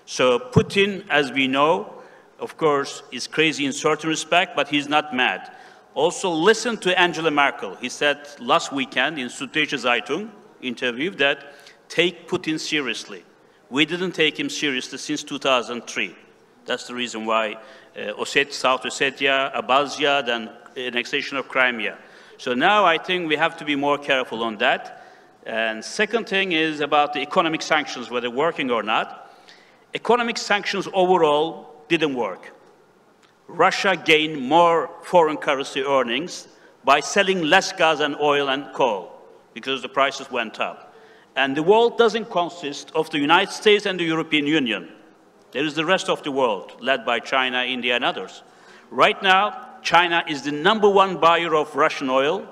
So Putin, as we know, of course, is crazy in certain respect, but he's not mad. Also, listen to Angela Merkel. He said last weekend in Süddeutsche Zeitung interview that take Putin seriously. We didn't take him seriously since 2003. That's the reason why South Ossetia, Abkhazia, then annexation of Crimea. So now I think we have to be more careful on that. And second thing is about the economic sanctions, whether working or not. Economic sanctions overall didn't work. Russia gained more foreign currency earnings by selling less gas and oil and coal because the prices went up. And the world doesn't consist of the United States and the European Union. There is the rest of the world, led by China, India, and others. Right now, China is the #1 buyer of Russian oil,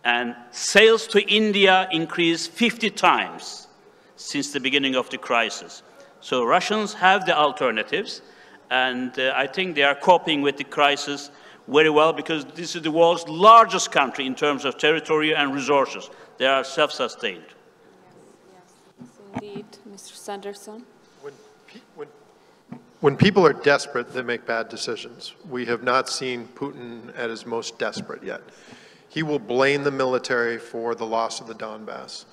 and sales to India increased 50 times since the beginning of the crisis. So Russians have the alternatives, and I think they are coping with the crisis very well because this is the world's largest country in terms of territory and resources. They are self-sustained. Yes, indeed. Mr. Sanderson? When people are desperate, they make bad decisions. We have not seen Putin at his most desperate yet. He will blame the military for the loss of the Donbass.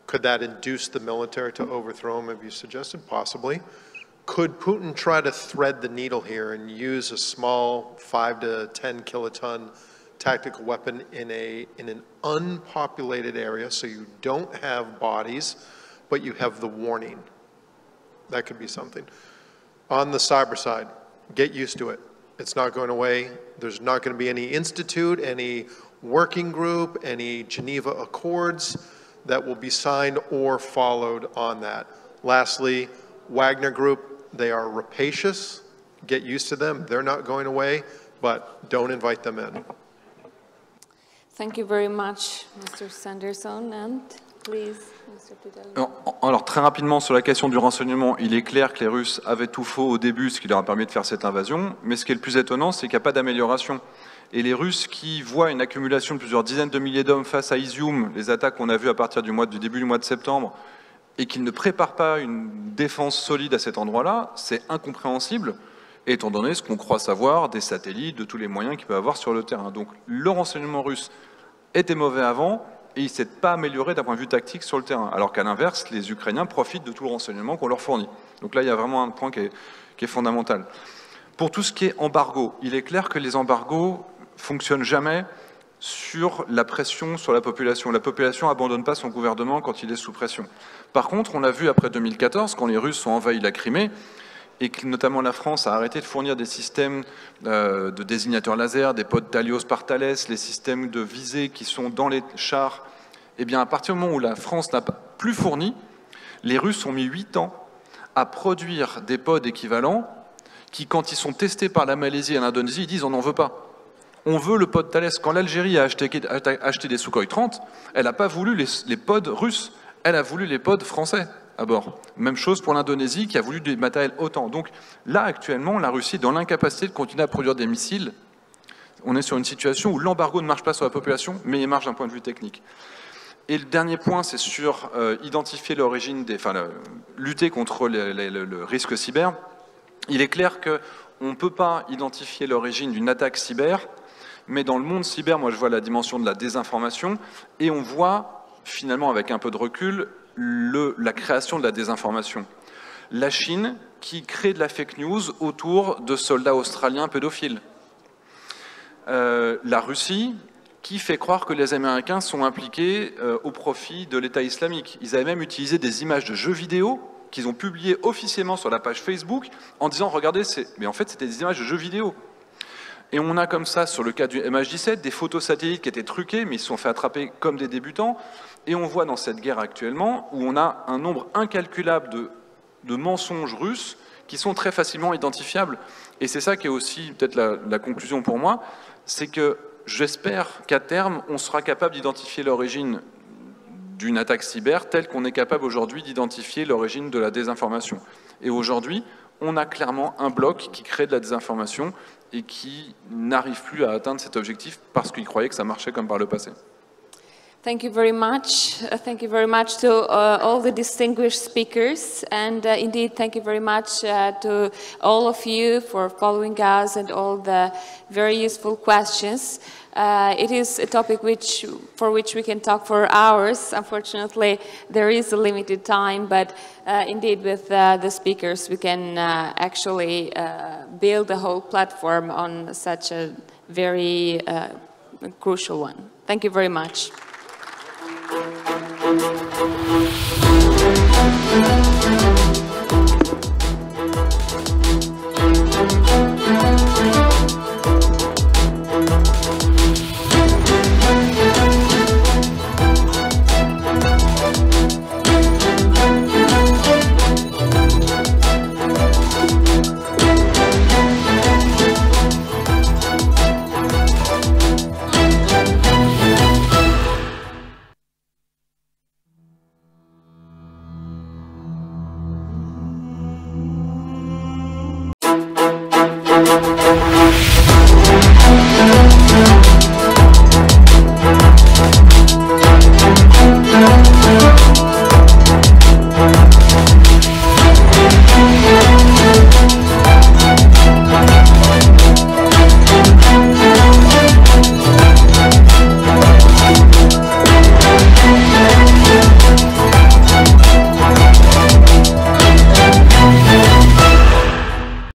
Could that induce the military to overthrow him, have you suggested? Possibly. Could Putin try to thread the needle here and use a small 5 to 10 kiloton tactical weapon in an unpopulated area so you don't have bodies, but you have the warning? That could be something. On the cyber side, get used to it. It's not going away. There's not going to be any institute, any working group, any Geneva Accords that will be signed or followed on that. Lastly, Wagner Group, they are rapacious. Get used to them. They're not going away, but don't invite them in. Thank you very much, Mr. Sanderson, and please, Mr. Tudela. Alors très rapidement sur la question du renseignement, il est clair que les Russes avaient tout faux au début, ce qui leur a permis de faire cette invasion, mais ce qui est le plus étonnant, c'est qu'il n'y a pas d'amélioration. Et les Russes qui voient une accumulation de plusieurs dizaines de milliers d'hommes face à Izium, les attaques qu'on a vues à partir du début du mois de septembre, et qu'ils ne préparent pas une défense solide à cet endroit-là, c'est incompréhensible, étant donné ce qu'on croit savoir des satellites, de tous les moyens qu'il peut avoir sur le terrain. Donc le renseignement russe était mauvais avant, et il ne s'est pas amélioré d'un point de vue tactique sur le terrain, alors qu'à l'inverse, les Ukrainiens profitent de tout le renseignement qu'on leur fournit. Donc là, il y a vraiment un point qui est fondamental. Pour tout ce qui est embargo, il est clair que les embargos ne fonctionnent jamais sur la pression sur la population. La population n'abandonne pas son gouvernement quand il est sous pression. Par contre, on l'a vu après 2014, quand les Russes ont envahi la Crimée, et que notamment la France a arrêté de fournir des systèmes de désignateurs laser, des pods Thalios par Thales, les systèmes de visée qui sont dans les chars, eh bien à partir du moment où la France n'a plus fourni, les Russes ont mis 8 ans à produire des pods équivalents qui, quand ils sont testés par la Malaisie et l'Indonésie, ils disent on n'en veut pas. On veut le pod Thales. Quand l'Algérie a acheté des Sukhoi 30, elle n'a pas voulu les pods russes, elle a voulu les pods français à bord. Même chose pour l'Indonésie qui a voulu des matériels autant. Donc là, actuellement, la Russie est dans l'incapacité de continuer à produire des missiles. On est sur une situation où l'embargo ne marche pas sur la population, mais il marche d'un point de vue technique. Et le dernier point, c'est sur identifier l'origine lutter contre le risque cyber. Il est clair qu'on ne peut pas identifier l'origine d'une attaque cyber, mais dans le monde cyber, moi je vois la dimension de la désinformation, et on voit finalement avec un peu de recul la création de la désinformation. La Chine qui crée de la fake news autour de soldats australiens pédophiles. La Russie qui fait croire que les Américains sont impliqués au profit de l'État islamique. Ils avaient même utilisé des images de jeux vidéo qu'ils ont publiées officiellement sur la page Facebook en disant « Regardez, mais en fait c'était des images de jeux vidéo ». Et on a comme ça, sur le cas du MH17, des photos satellites qui étaient truquées, mais ils se sont fait attraper comme des débutants. Et on voit dans cette guerre actuellement, où on a un nombre incalculable de mensonges russes qui sont très facilement identifiables. Et c'est ça qui est aussi peut-être la conclusion pour moi, c'est que j'espère qu'à terme, on sera capable d'identifier l'origine d'une attaque cyber telle qu'on est capable aujourd'hui d'identifier l'origine de la désinformation. Et aujourd'hui, on a clairement un bloc qui crée de la désinformation et qui n'arrive plus à atteindre cet objectif parce qu'il croyait que ça marchait comme par le passé. Thank you very much. Thank you very much to all the distinguished speakers, and indeed thank you very much to all of you for following us and all the very useful questions. It is a topic for which we can talk for hours. Unfortunately, there is a limited time, but indeed with the speakers we can actually build a whole platform on such a very crucial one. Thank you very much.